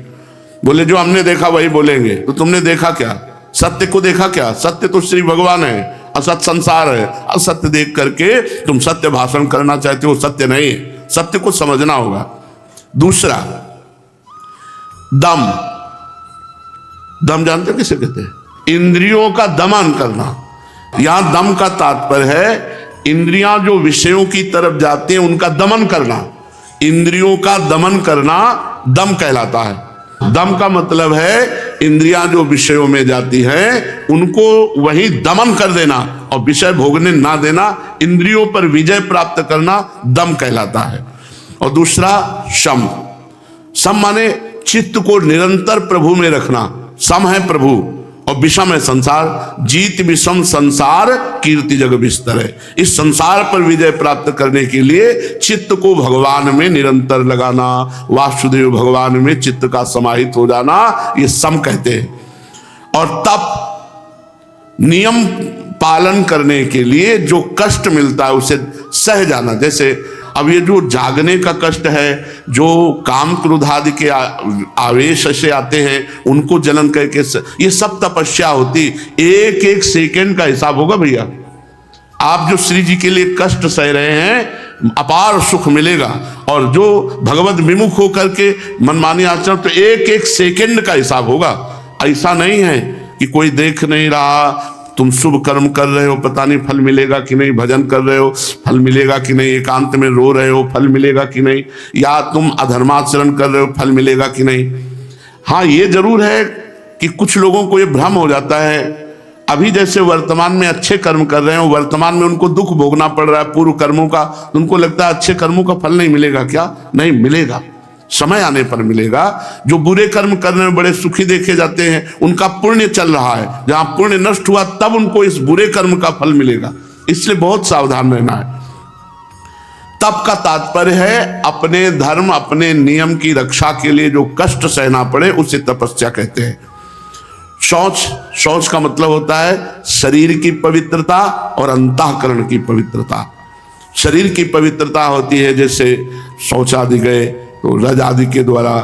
बोले जो हमने देखा वही बोलेंगे, तो तुमने देखा क्या? सत्य को देखा क्या? सत्य तो श्री भगवान है, असत संसार है। असत्य देख करके तुम सत्य भाषण करना चाहते हो, सत्य नहीं है। सत्य को समझना होगा। दूसरा, दम। दम जानते हो किसे कहते हैं? इंद्रियों का दमन करना। यहां दम का तात्पर्य है इंद्रियां जो विषयों की तरफ जाते हैं उनका दमन करना। इंद्रियों का दमन करना दम कहलाता है। दम का मतलब है इंद्रियां जो विषयों में जाती हैं उनको वही दमन कर देना और विषय भोगने ना देना, इंद्रियों पर विजय प्राप्त करना दम कहलाता है। और दूसरा सम। सम माने चित्त को निरंतर प्रभु में रखना। सम है प्रभु और विषम है संसार। जीत विषम संसार, कीर्ति जग विस्तर है। इस संसार पर विजय प्राप्त करने के लिए चित्त को भगवान में निरंतर लगाना, वासुदेव भगवान में चित्त का समाहित हो जाना, ये सम कहते हैं। और तप, नियम पालन करने के लिए जो कष्ट मिलता है उसे सह जाना। जैसे अब ये जो जागने का कष्ट है, जो काम क्रोध आदि के आवेश से आते हैं उनको जलन करके, ये सब तपस्या होती। एक एक सेकंड का हिसाब होगा भैया। आप जो श्री जी के लिए कष्ट सह रहे हैं अपार सुख मिलेगा, और जो भगवत विमुख होकर के मनमानी आचरण, तो एक एक सेकंड का हिसाब होगा। ऐसा नहीं है कि कोई देख नहीं रहा, तुम शुभ कर्म कर रहे हो पता नहीं फल मिलेगा कि नहीं, भजन कर रहे हो फल मिलेगा कि नहीं, एकांत में रो रहे हो फल मिलेगा कि नहीं, या तुम अधर्माचरण कर रहे हो फल मिलेगा कि नहीं। हाँ, ये जरूर है कि कुछ लोगों को ये भ्रम हो जाता है, अभी जैसे वर्तमान में अच्छे कर्म कर रहे हो, वर्तमान में उनको दुख भोगना पड़ रहा है पूर्व कर्मों का, तो उनको लगता है अच्छे कर्मों का फल नहीं मिलेगा। क्या नहीं मिलेगा, समय आने पर मिलेगा। जो बुरे कर्म करने में बड़े सुखी देखे जाते हैं उनका पुण्य चल रहा है, जहां पुण्य नष्ट हुआ तब उनको इस बुरे कर्म का फल मिलेगा। इसलिए बहुत सावधान रहना है। तप का तात्पर्य है अपने धर्म अपने नियम की रक्षा के लिए जो कष्ट सहना पड़े उसे तपस्या कहते हैं। शौच का मतलब होता है शरीर की पवित्रता और अंतःकरण की पवित्रता। शरीर की पवित्रता होती है जैसे शौच आदि गए तो रज आदि के द्वारा,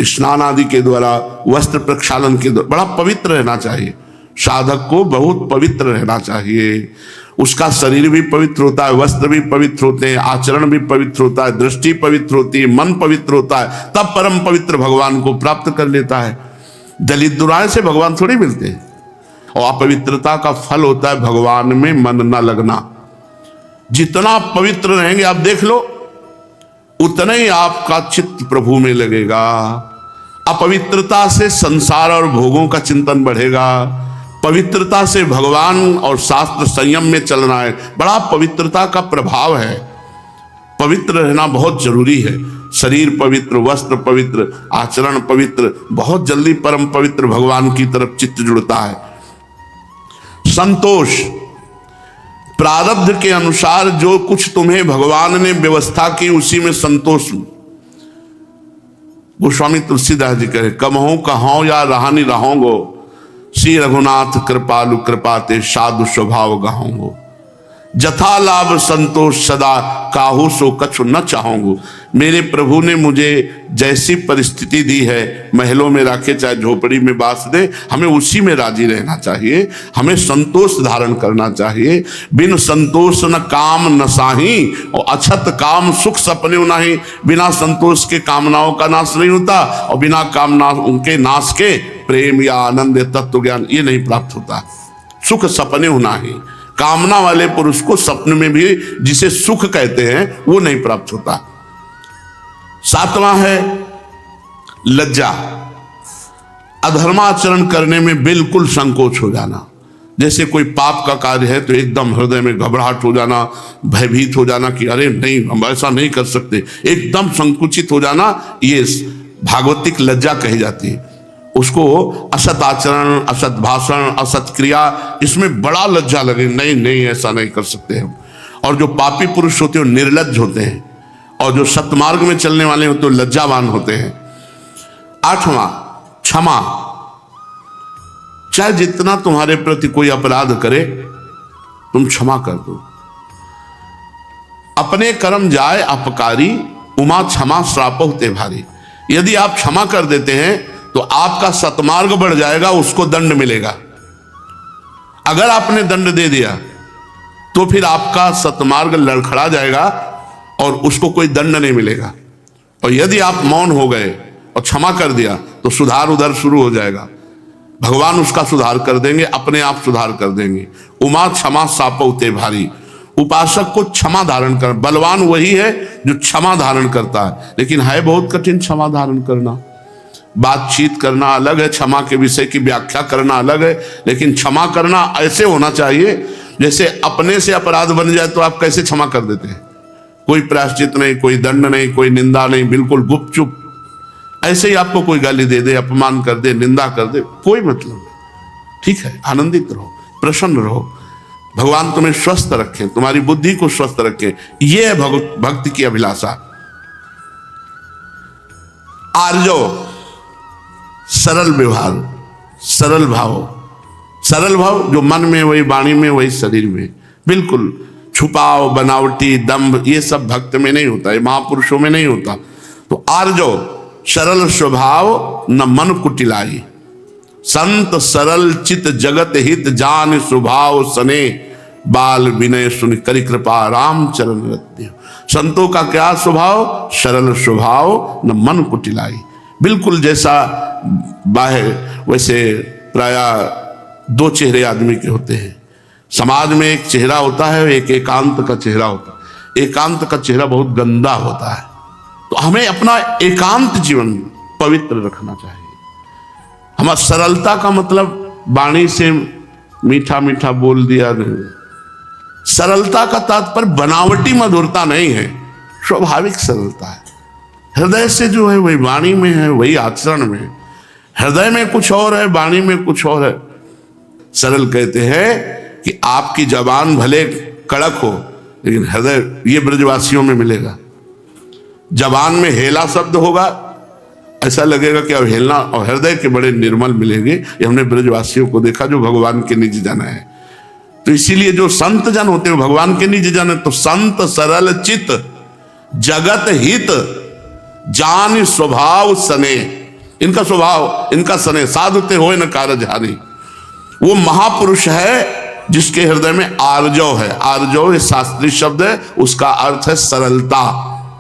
स्नान आदि के द्वारा, वस्त्र प्रक्षालन के द्वारा बड़ा पवित्र रहना चाहिए। साधक को बहुत पवित्र रहना चाहिए। उसका शरीर भी पवित्र होता है, वस्त्र भी पवित्र होते हैं, आचरण भी पवित्र होता है, दृष्टि पवित्र होती है, मन पवित्र होता है, तब परम पवित्र भगवान को प्राप्त कर लेता है। दलित दुराए से भगवान थोड़ी मिलते हैं। और अपवित्रता का फल होता है भगवान में मन न लगना। जितना पवित्र रहेंगे आप देख लो उतना ही आपका चित्त प्रभु में लगेगा। अपवित्रता से संसार और भोगों का चिंतन बढ़ेगा, पवित्रता से भगवान और शास्त्र संयम में चलना है। बड़ा पवित्रता का प्रभाव है। पवित्र रहना बहुत जरूरी है। शरीर पवित्र, वस्त्र पवित्र, आचरण पवित्र, बहुत जल्दी परम पवित्र भगवान की तरफ चित्त जुड़ता है। संतोष, प्रारब्ध के अनुसार जो कुछ तुम्हें भगवान ने व्यवस्था की उसी में संतोष। गोस्वामी तुलसीदास जी कहे कमहो कहो या रहानी रहोगो, श्री रघुनाथ कृपालु कृपाते साधु स्वभाव गहोगो, जथा लाभ संतोष सदा काहू सो कछु न चाहोगो। मेरे प्रभु ने मुझे जैसी परिस्थिति दी है, महलों में रखे चाहे झोपड़ी में बास दे, हमें उसी में राजी रहना चाहिए। हमें संतोष धारण करना चाहिए। बिन संतोष न काम न साही, और अछत काम सुख सपने नहीं। बिना संतोष के कामनाओं का नाश नहीं होता, और बिना कामना उनके नाश के प्रेम या आनंद तत्व ज्ञान ये नहीं प्राप्त होता। सुख सपने होना ही, कामना वाले पुरुष को सपने में भी जिसे सुख कहते हैं वो नहीं प्राप्त होता। सातवां है लज्जा, अधर्माचरण करने में बिल्कुल संकोच हो जाना। जैसे कोई पाप का कार्य है तो एकदम हृदय में घबराहट हो जाना, भयभीत हो जाना कि अरे नहीं हम ऐसा नहीं कर सकते, एकदम संकुचित हो जाना, ये भागवतिक लज्जा कही जाती है। उसको असत आचरण, असत भाषण, असत क्रिया, इसमें बड़ा लज्जा लगे, नहीं नहीं ऐसा नहीं कर सकते हम। और जो पापी पुरुष होते हैं वो निर्लज्ज होते हैं, और जो सतमार्ग में चलने वाले होते हैं लज्जावान होते हैं। आठवां क्षमा, चाहे जितना तुम्हारे प्रति कोई अपराध करे तुम क्षमा कर दो। अपने कर्म जाए अपकारी, उमा क्षमा श्राप होते भारी। यदि आप क्षमा कर देते हैं तो आपका सतमार्ग बढ़ जाएगा, उसको दंड मिलेगा। अगर आपने दंड दे दिया तो फिर आपका सतमार्ग लड़खड़ा जाएगा और उसको कोई दंड नहीं मिलेगा। और यदि आप मौन हो गए और क्षमा कर दिया तो सुधार उधर शुरू हो जाएगा। भगवान उसका सुधार कर देंगे, अपने आप सुधार कर देंगे। उमा क्षमा सापौते भारी, उपासक को क्षमा धारण कर, बलवान वही है जो क्षमा धारण करता है, लेकिन है बहुत कठिन क्षमा धारण करना। बातचीत करना अलग है, क्षमा के विषय की व्याख्या करना अलग है, लेकिन क्षमा करना ऐसे होना चाहिए जैसे अपने से अपराध बन जाए तो आप कैसे क्षमा कर देते हैं, कोई प्रायश्चित नहीं, कोई दंड नहीं, कोई निंदा नहीं, बिल्कुल गुपचुप। ऐसे ही आपको कोई गाली दे दे, अपमान कर दे, निंदा कर दे, कोई मतलब नहीं। ठीक है, आनंदित रहो, प्रसन्न रहो, भगवान तुम्हें स्वस्थ रखें, तुम्हारी बुद्धि को स्वस्थ रखें, यह है भक्ति की अभिलाषा। आर्जव, सरल व्यवहार, सरल भाव। सरल भाव जो मन में वही वाणी में वही शरीर में, बिल्कुल छुपाव बनावटी दंभ ये सब भक्त में नहीं होता, ये महापुरुषों में नहीं होता। तो आर्जव सरल स्वभाव न मन कुटिलाई, संत सरल चित जगत हित जान स्वभाव सने, बाल विनय सुन करि कृपा राम चरण रत्य। संतों का क्या स्वभाव? सरल स्वभाव न मन कुटिलाई। बिल्कुल जैसा बाहर वैसे प्राय दो चेहरे आदमी के होते हैं। समाज में एक चेहरा होता है, एक एकांत का चेहरा होता है। एकांत का चेहरा बहुत गंदा होता है, तो हमें अपना एकांत जीवन पवित्र रखना चाहिए। हमारा सरलता का मतलब वाणी से मीठा मीठा बोल दिया नहीं। सरलता का तात्पर्य बनावटी मधुरता नहीं है, स्वाभाविक सरलता है। हृदय से जो है वही वाणी में है, वही आचरण में है। हृदय में कुछ और है, वाणी में कुछ और है। सरल कहते हैं कि आपकी जबान भले कड़क हो लेकिन हृदय ये ब्रजवासियों में मिलेगा। जबान में हेला शब्द होगा, ऐसा लगेगा कि अवहेलना, और हृदय के बड़े निर्मल मिलेंगे। ये हमने ब्रजवासियों को देखा जो भगवान के निज जन है। तो इसीलिए जो संत जन होते हैं भगवान के निज जन है। तो संत सरल चित जगत हित जान स्वभाव सने, इनका स्वभाव इनका सने साधुते होए न कारज हानि। वो महापुरुष है जिसके हृदय में आर्जव है। आर्जव ये शास्त्रीय शब्द है, उसका अर्थ है सरलता,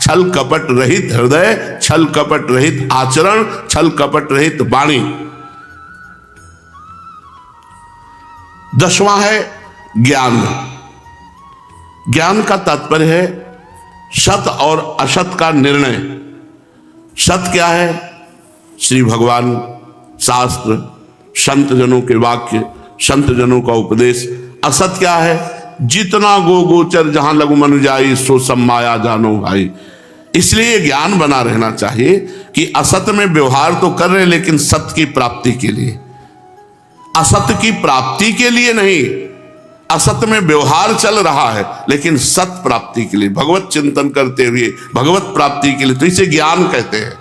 छल कपट रहित हृदय, छल कपट रहित आचरण, छल कपट रहित वाणी। 10वां है ज्ञान। ज्ञान का तात्पर्य है सत और असत का निर्णय। सत क्या है? श्री भगवान, शास्त्र, संत जनों के वाक्य, संत जनों का उपदेश। असत क्या है? जितना गो गोचर जहां लघु मन जाई सो सब माया जानो भाई। इसलिए ज्ञान बना रहना चाहिए कि असत में व्यवहार तो कर रहे लेकिन सत्य की प्राप्ति के लिए, असत्य की प्राप्ति के लिए नहीं। असत्य में व्यवहार चल रहा है लेकिन सत्य प्राप्ति के लिए, भगवत चिंतन करते हुए भगवत प्राप्ति के लिए। तो इसे ज्ञान कहते हैं।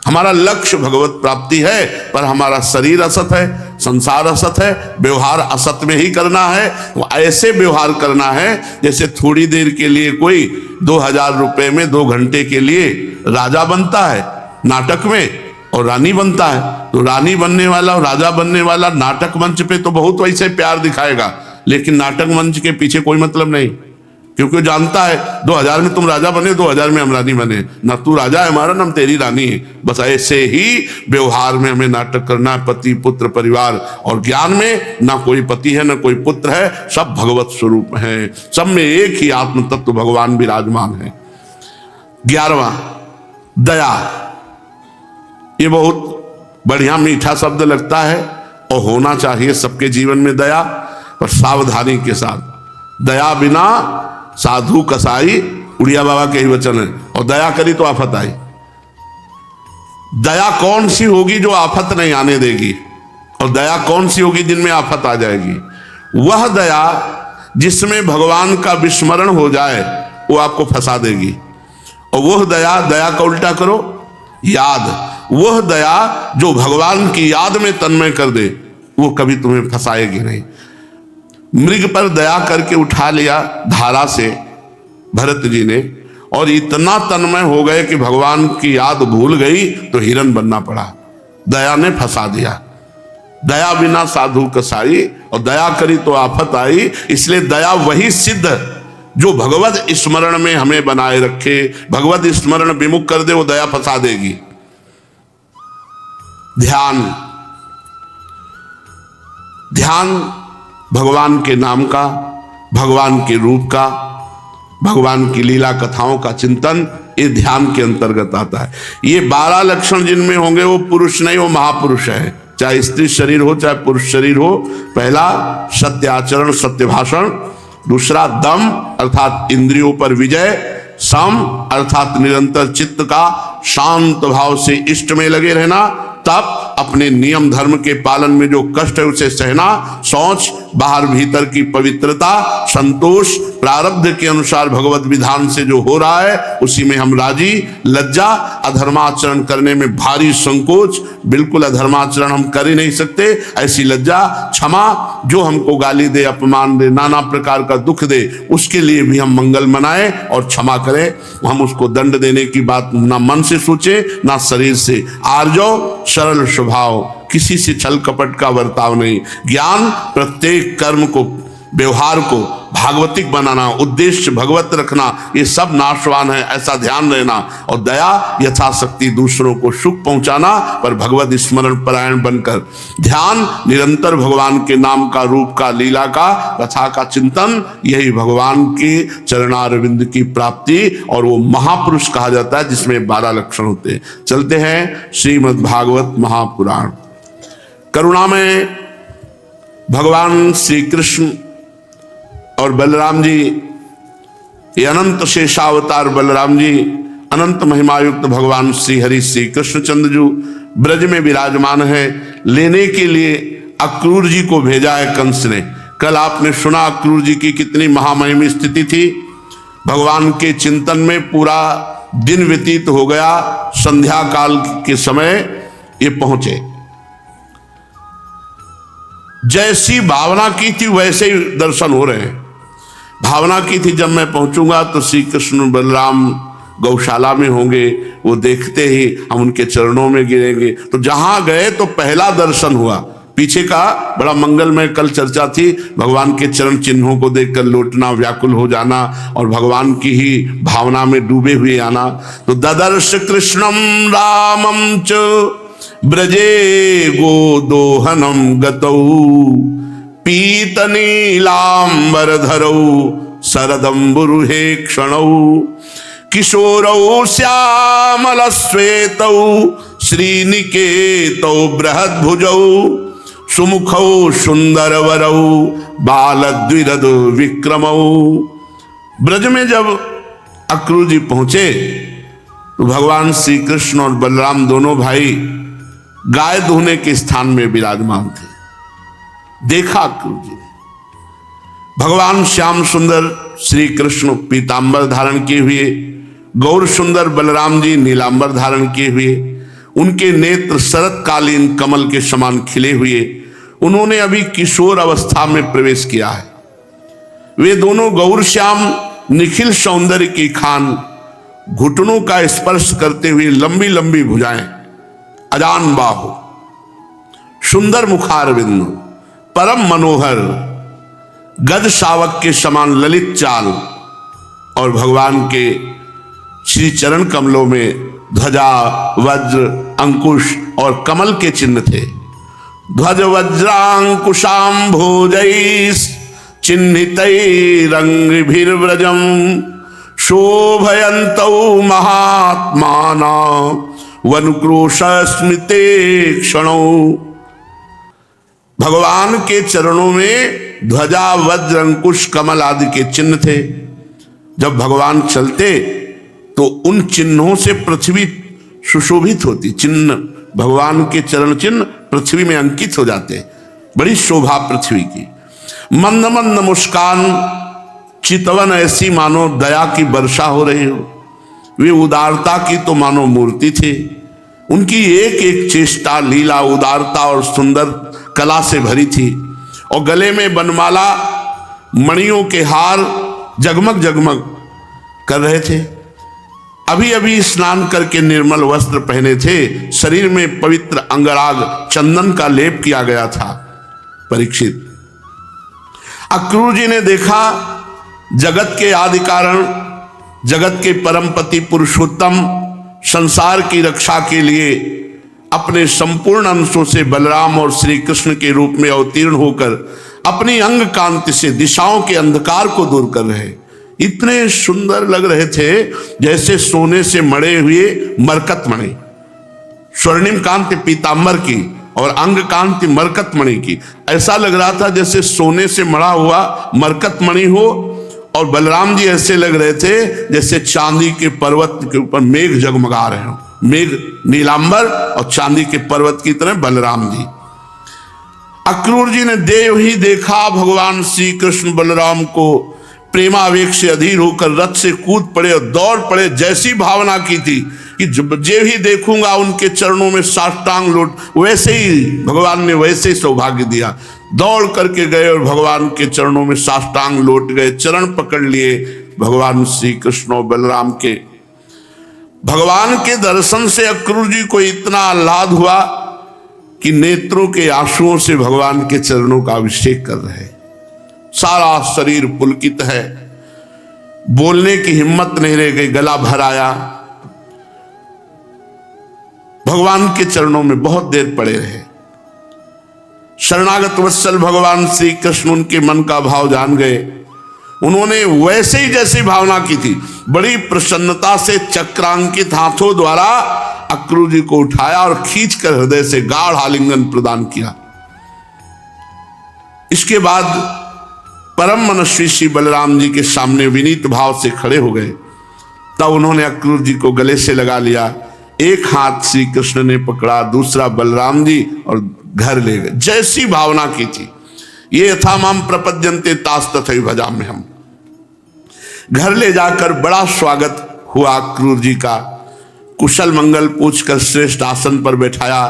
हमारा लक्ष्य भगवत प्राप्ति है, पर हमारा शरीर असत है, संसार असत है, व्यवहार असत में ही करना है। वो ऐसे व्यवहार करना है जैसे थोड़ी देर के लिए कोई 2000 रुपए में 2 घंटे के लिए राजा बनता है नाटक में, और रानी बनता है। तो रानी बनने वाला और राजा बनने वाला नाटक मंच पे तो बहुत वैसे प्यार दिखाएगा, लेकिन नाटक मंच के पीछे कोई मतलब नहीं, क्योंकि वो जानता है 2000 में तुम राजा बने, 2000 में हम रानी बने। ना तू राजा है हमारा, ना हम तेरी रानी है। बस ऐसे ही व्यवहार में हमें नाटक करना है, पति पुत्र परिवार। और ज्ञान में ना कोई पति है ना कोई पुत्र है, सब भगवत स्वरूप है, सब में एक ही आत्म तत्व भगवान विराजमान है। 11वां दया। ये बहुत बढ़िया मीठा शब्द लगता है और होना चाहिए सबके जीवन में दया, पर सावधानी के साथ। दया बिना साधु कसाई, उड़िया बाबा के ही वचन है। और दया करी तो आफत आई। दया कौन सी होगी जो आफत नहीं आने देगी, और दया कौन सी होगी जिनमें आफत आ जाएगी? वह दया जिसमें भगवान का विस्मरण हो जाए वो आपको फंसा देगी। और वह दया, दया का उल्टा करो याद, वह दया जो भगवान की याद में तन्मय कर दे वो कभी तुम्हें फंसाएगी नहीं। मृग पर दया करके उठा लिया धारा से भरत जी ने, और इतना तन्मय हो गए कि भगवान की याद भूल गई तो हिरण बनना पड़ा। दया ने फंसा दिया। दया बिना साधु कसाई, और दया करी तो आफत आई। इसलिए दया वही सिद्ध जो भगवत स्मरण में हमें बनाए रखे। भगवत स्मरण विमुख कर दे वो दया फंसा देगी। ध्यान। ध्यान भगवान के नाम का, भगवान के रूप का, भगवान की लीला कथाओं का चिंतन, ये ध्यान के अंतर्गत आता है। ये 12 लक्षण जिनमें होंगे वो पुरुष नहीं, वो महापुरुष है। चाहे स्त्री शरीर हो चाहे पुरुष शरीर हो। पहला सत्य आचरण, सत्य भाषण। दूसरा दम अर्थात इंद्रियों पर विजय। सम अर्थात निरंतर चित्त का शांत भाव से इष्ट में लगे रहना। तप अपने नियम धर्म के पालन में जो कष्ट है उसे सहना। शौच बाहर भीतर की पवित्रता। संतोष प्रारब्ध के अनुसार भगवत विधान से जो हो रहा है उसी में हम राजी। लज्जा अधर्माचरण करने में भारी संकोच, बिल्कुल अधर्माचरण हम कर ही नहीं सकते, ऐसी लज्जा। क्षमा जो हमको गाली दे, अपमान दे, नाना प्रकार का दुख दे, उसके लिए भी हम मंगल मनाएं और क्षमा करें। हम उसको दंड देने की बात ना मन से सोचे ना शरीर से। आर्जव सरल स्वभाव, किसी से छल कपट का बर्ताव नहीं। ज्ञान प्रत्येक कर्म को, व्यवहार को भागवतिक बनाना, उद्देश्य भगवत रखना, ये सब नाशवान है, ऐसा ध्यान रहना। और दया यथाशक्ति दूसरों को सुख पहुंचाना, पर भगवत स्मरण परायण बनकर। ध्यान निरंतर भगवान के नाम का, रूप का, लीला का, कथा का चिंतन, यही भगवान की चरणारविंद की प्राप्ति। और वो महापुरुष कहा जाता है जिसमें 12 लक्षण होते हैं। चलते हैं श्रीमद् भागवत महापुराण। करुणा में भगवान श्री कृष्ण और बलराम जी, ये अनंत शेषावतार बलराम जी, अनंत महिमायुक्त भगवान श्री हरि श्री कृष्णचंद्र जी ब्रज में विराजमान है। लेने के लिए अक्रूर जी को भेजा है कंस ने। कल आपने सुना अक्रूर जी की कितनी महामहिमी स्थिति थी। भगवान के चिंतन में पूरा दिन व्यतीत हो गया। संध्या काल के समय ये पहुंचे। जैसी भावना की थी वैसे ही दर्शन हो रहे हैं। भावना की थी जब मैं पहुंचूंगा तो श्री कृष्ण बलराम गौशाला में होंगे, वो देखते ही हम उनके चरणों में गिरेंगे। तो जहां गए तो पहला दर्शन हुआ। पीछे का बड़ा मंगलमय कल चर्चा थी, भगवान के चरण चिन्हों को देखकर लौटना, व्याकुल हो जाना और भगवान की ही भावना में डूबे हुए आना। तो ददर्श कृष्णम रामम च ब्रजे गोदोहनम गतौ पीत नीलांबर धरौ शरदंबुरुहे क्षणौ किशोरौ श्यामल श्वेतौ श्रीनिकेतौ बृहद्भुजौ सुमुखौ सुंदर वरौ बालद्विरद विक्रमौ। ब्रज में जब अक्रूर जी पहुंचे तो भगवान श्री कृष्ण और बलराम दोनों भाई गाय दुहने के स्थान में विराजमान थे। देखा अक्रूर जी ने भगवान श्याम सुंदर श्री कृष्ण पीतांबर धारण किए हुए, गौर सुंदर बलराम जी नीलांबर धारण किए हुए, उनके नेत्र शरतकालीन कमल के समान खिले हुए। उन्होंने अभी किशोर अवस्था में प्रवेश किया है। वे दोनों गौर श्याम निखिल सौंदर्य की खान, घुटनों का स्पर्श करते हुए लंबी लंबी भुजाएं, अजान बाहु, सुंदर मुखारविंद, परम मनोहर, गज शावक के समान ललित चाल और भगवान के श्री चरण कमलों में ध्वजा, वज्र, अंकुश और कमल के चिन्ह थे। ध्वज वज्रांकुशाम भोजैस चिन्हितैरंघ्रिभिर्व्रजम शोभयन्तौ महात्माना वनुक्रोश स्मिते क्षणौ। भगवान के चरणों में ध्वजा, वज्र, अंकुश, कमल आदि के चिन्ह थे। जब भगवान चलते तो उन चिन्हों से पृथ्वी सुशोभित होती। चिन्ह, भगवान के चरण चिन्ह पृथ्वी में अंकित हो जाते। बड़ी शोभा पृथ्वी की। मंद मंद मुस्कान, चितवन ऐसी मानो दया की वर्षा हो रही हो। वे उदारता की तो मानो मूर्ति थे। उनकी एक एक चेष्टा, लीला, उदारता और सुंदर कला से भरी थी। और गले में बनमाला, मणियों के हार जगमग जगमग कर रहे थे। अभी अभी स्नान करके निर्मल वस्त्र पहने थे। शरीर में पवित्र अंगराग चंदन का लेप किया गया था। परीक्षित, अक्रूर जी ने देखा जगत के आदि कारण, जगत के परमपति पुरुषोत्तम संसार की रक्षा के लिए अपने संपूर्ण अंशों से बलराम और श्री कृष्ण के रूप में अवतीर्ण होकर अपनी अंग कांति से दिशाओं के अंधकार को दूर कर रहे। इतने सुंदर लग रहे थे जैसे सोने से मढ़े हुए मरकत मणि, स्वर्णिम कांति पीतांबर की और अंग कांति मरकत मणि की। ऐसा लग रहा था जैसे सोने से मढ़ा हुआ मरकत मणि हो। और बलराम जी ऐसे लग रहे थे जैसे चांदी के पर्वत के ऊपर मेघ जगमगा रहे हो। मेघ नीलांबर और चांदी के पर्वत की तरह बलराम जी। अक्रूर जी ने देव ही देखा भगवान श्री कृष्ण बलराम को प्रेमावेग से अधीर होकर रथ से कूद पड़े और दौड़ पड़े। जैसी भावना की थी कि जब ही देखूंगा उनके चरणों में साष्टांग लौट, वैसे ही भगवान ने वैसे ही सौभाग्य दिया। दौड़ करके गए और भगवान के चरणों में साष्टांग लौट गए, चरण पकड़ लिए भगवान श्री कृष्ण और बलराम के। भगवान के दर्शन से अक्रूर जी को इतना आह्लाद हुआ कि नेत्रों के आंसुओं से भगवान के चरणों का अभिषेक कर रहे। सारा शरीर पुलकित है, बोलने की हिम्मत नहीं रह गई, गला भर आया। भगवान के चरणों में बहुत देर पड़े रहे। शरणागत वत्सल भगवान श्री कृष्ण उनके मन का भाव जान गए। उन्होंने वैसे ही जैसी भावना की थी, बड़ी प्रसन्नता से चक्रांकित हाथों द्वारा अक्रूर जी को उठाया और खींचकर हृदय से गाढ़ आलिंगन प्रदान किया। इसके बाद परम मनस्वी श्री बलराम जी के सामने विनीत भाव से खड़े हो गए। तब उन्होंने अक्रूर जी को गले से लगा लिया। एक हाथ श्री कृष्ण ने पकड़ा, दूसरा बलराम जी, और घर ले गए। जैसी भावना की थी, ये यथा माम प्रपद्यन्ते तास तथैव भजाम्यहम्। घर ले जाकर बड़ा स्वागत हुआ क्रूर जी का। कुशल मंगल पूछकर श्रेष्ठ आसन पर बैठाया,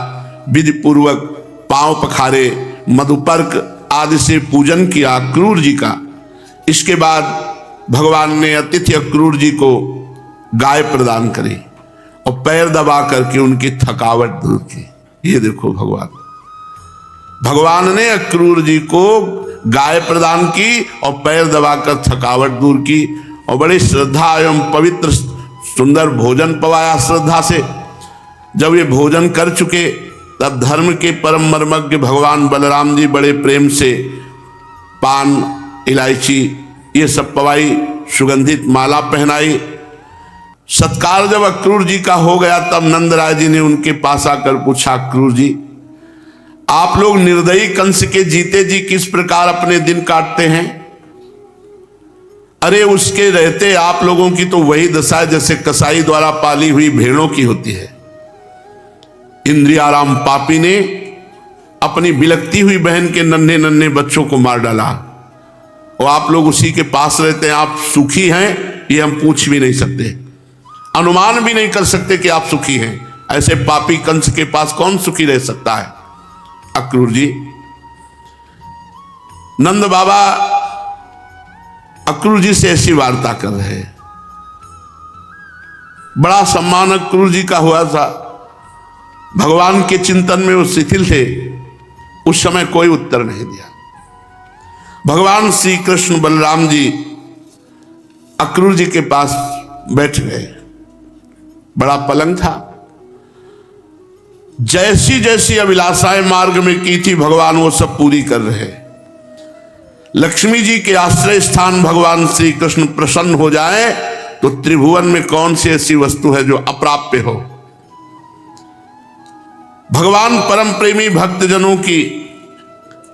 विधि पूर्वक पांव पखारे, मधुपर्क आदि से पूजन किया क्रूर जी का। इसके बाद भगवान ने अतिथि अक्रूर जी को गाय प्रदान करी और पैर दबा करके उनकी थकावट दूर की। ये देखो भगवान ने अक्रूर जी को गाय प्रदान की और पैर दबाकर थकावट दूर की और बड़ी श्रद्धा एवं पवित्र सुंदर भोजन पवाया श्रद्धा से। जब ये भोजन कर चुके तब धर्म के परम मर्मज्ञ भगवान बलराम जी बड़े प्रेम से पान, इलायची ये सब पवाई, सुगंधित माला पहनाई। सत्कार जब अक्रूर जी का हो गया तब नंदराय जी ने उनके पास आकर पूछा, अक्रूर जी आप लोग निर्दयी कंस के जीते जी किस प्रकार अपने दिन काटते हैं? अरे उसके रहते आप लोगों की तो वही दशा है जैसे कसाई द्वारा पाली हुई भेड़ों की होती है। इंद्रियाराम पापी ने अपनी बिलकती हुई बहन के नन्हे नन्हे बच्चों को मार डाला और आप लोग उसी के पास रहते हैं। आप सुखी हैं ये हम पूछ भी नहीं सकते, अनुमान भी नहीं कर सकते कि आप सुखी हैं। ऐसे पापी कंस के पास कौन सुखी रह सकता है? अक्रूर जी, नंद बाबा अक्रूर जी से ऐसी वार्ता कर रहे हैं। बड़ा सम्मान अक्रूर जी का हुआ था। भगवान के चिंतन में वो शिथिल थे। उस समय कोई उत्तर नहीं दिया। भगवान श्री कृष्ण बलराम जी अक्रूर जी के पास बैठ गए। बड़ा पलंग था। जैसी जैसी अभिलाषाएं मार्ग में की थी भगवान वो सब पूरी कर रहे। लक्ष्मी जी के आश्रय स्थान भगवान श्री कृष्ण प्रसन्न हो जाए तो त्रिभुवन में कौन सी ऐसी वस्तु है जो अप्राप्य हो। भगवान परम प्रेमी भक्तजनों की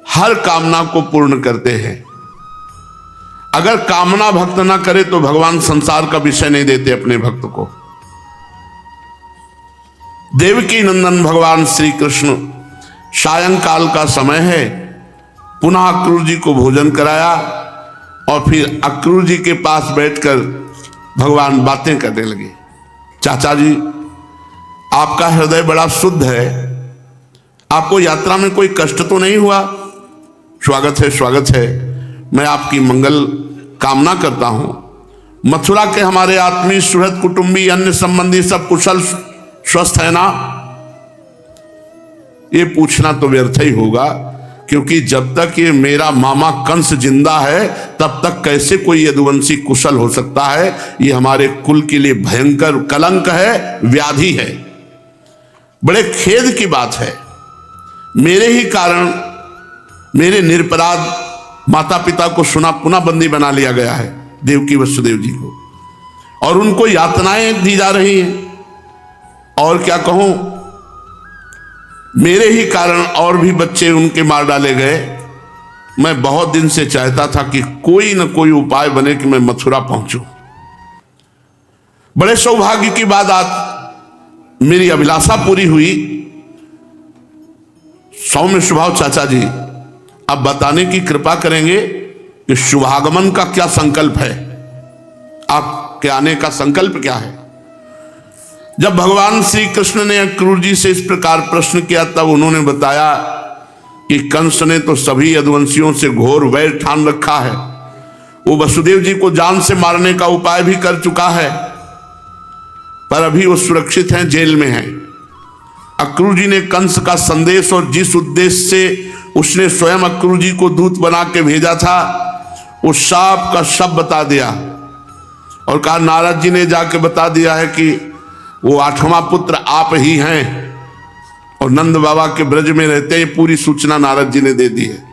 हर कामना को पूर्ण करते हैं। अगर कामना भक्त ना करे तो भगवान संसार का विषय नहीं देते अपने भक्त को। देवकी नंदन भगवान श्री कृष्ण, सायंकाल का समय है, पुनः अक्रूर जी को भोजन कराया और फिर अक्रूर जी के पास बैठकर भगवान बातें करने लगे। चाचा जी, आपका हृदय बड़ा शुद्ध है, आपको यात्रा में कोई कष्ट तो नहीं हुआ? स्वागत है, स्वागत है, मैं आपकी मंगल कामना करता हूं। मथुरा के हमारे आत्मीय सुहृद कुटुंबी अन्य संबंधी सब कुशल स्वस्थ है ना? ये पूछना तो व्यर्थ ही होगा, क्योंकि जब तक ये मेरा मामा कंस जिंदा है तब तक कैसे कोई यदुवंशी कुशल हो सकता है? ये हमारे कुल के लिए भयंकर कलंक है, व्याधि है। बड़े खेद की बात है, मेरे ही कारण मेरे निरपराध माता पिता को सुना पुनः बंदी बना लिया गया है, देवकी वसुदेव जी को, और उनको यातनाएं दी जा रही हैं। और क्या कहूं, मेरे ही कारण और भी बच्चे उनके मार डाले गए। मैं बहुत दिन से चाहता था कि कोई न कोई उपाय बने कि मैं मथुरा पहुंचूं। बड़े सौभाग्य की बात आज मेरी अभिलाषा पूरी हुई। सौम्य स्वभाव चाचा जी, अब बताने की कृपा करेंगे कि शुभागमन का क्या संकल्प है? आपके आने का संकल्प क्या है? जब भगवान श्री कृष्ण ने अक्रूर जी से इस प्रकार प्रश्न किया तब उन्होंने बताया कि कंस ने तो सभी यदुवंशियों से घोर वैर ठान रखा है। वो वसुदेव जी को जान से मारने का उपाय भी कर चुका है, पर अभी वो सुरक्षित हैं, जेल में हैं। अक्रूर जी ने कंस का संदेश और जिस उद्देश्य से उसने स्वयं अक्रूर जी को दूत बना के भेजा था वो सब का सब बता दिया और कहा नारद जी ने जाके बता दिया है कि वो 8वां पुत्र आप ही हैं और नंद बाबा के ब्रज में रहते हैं। पूरी सूचना नारद जी ने दे दी है।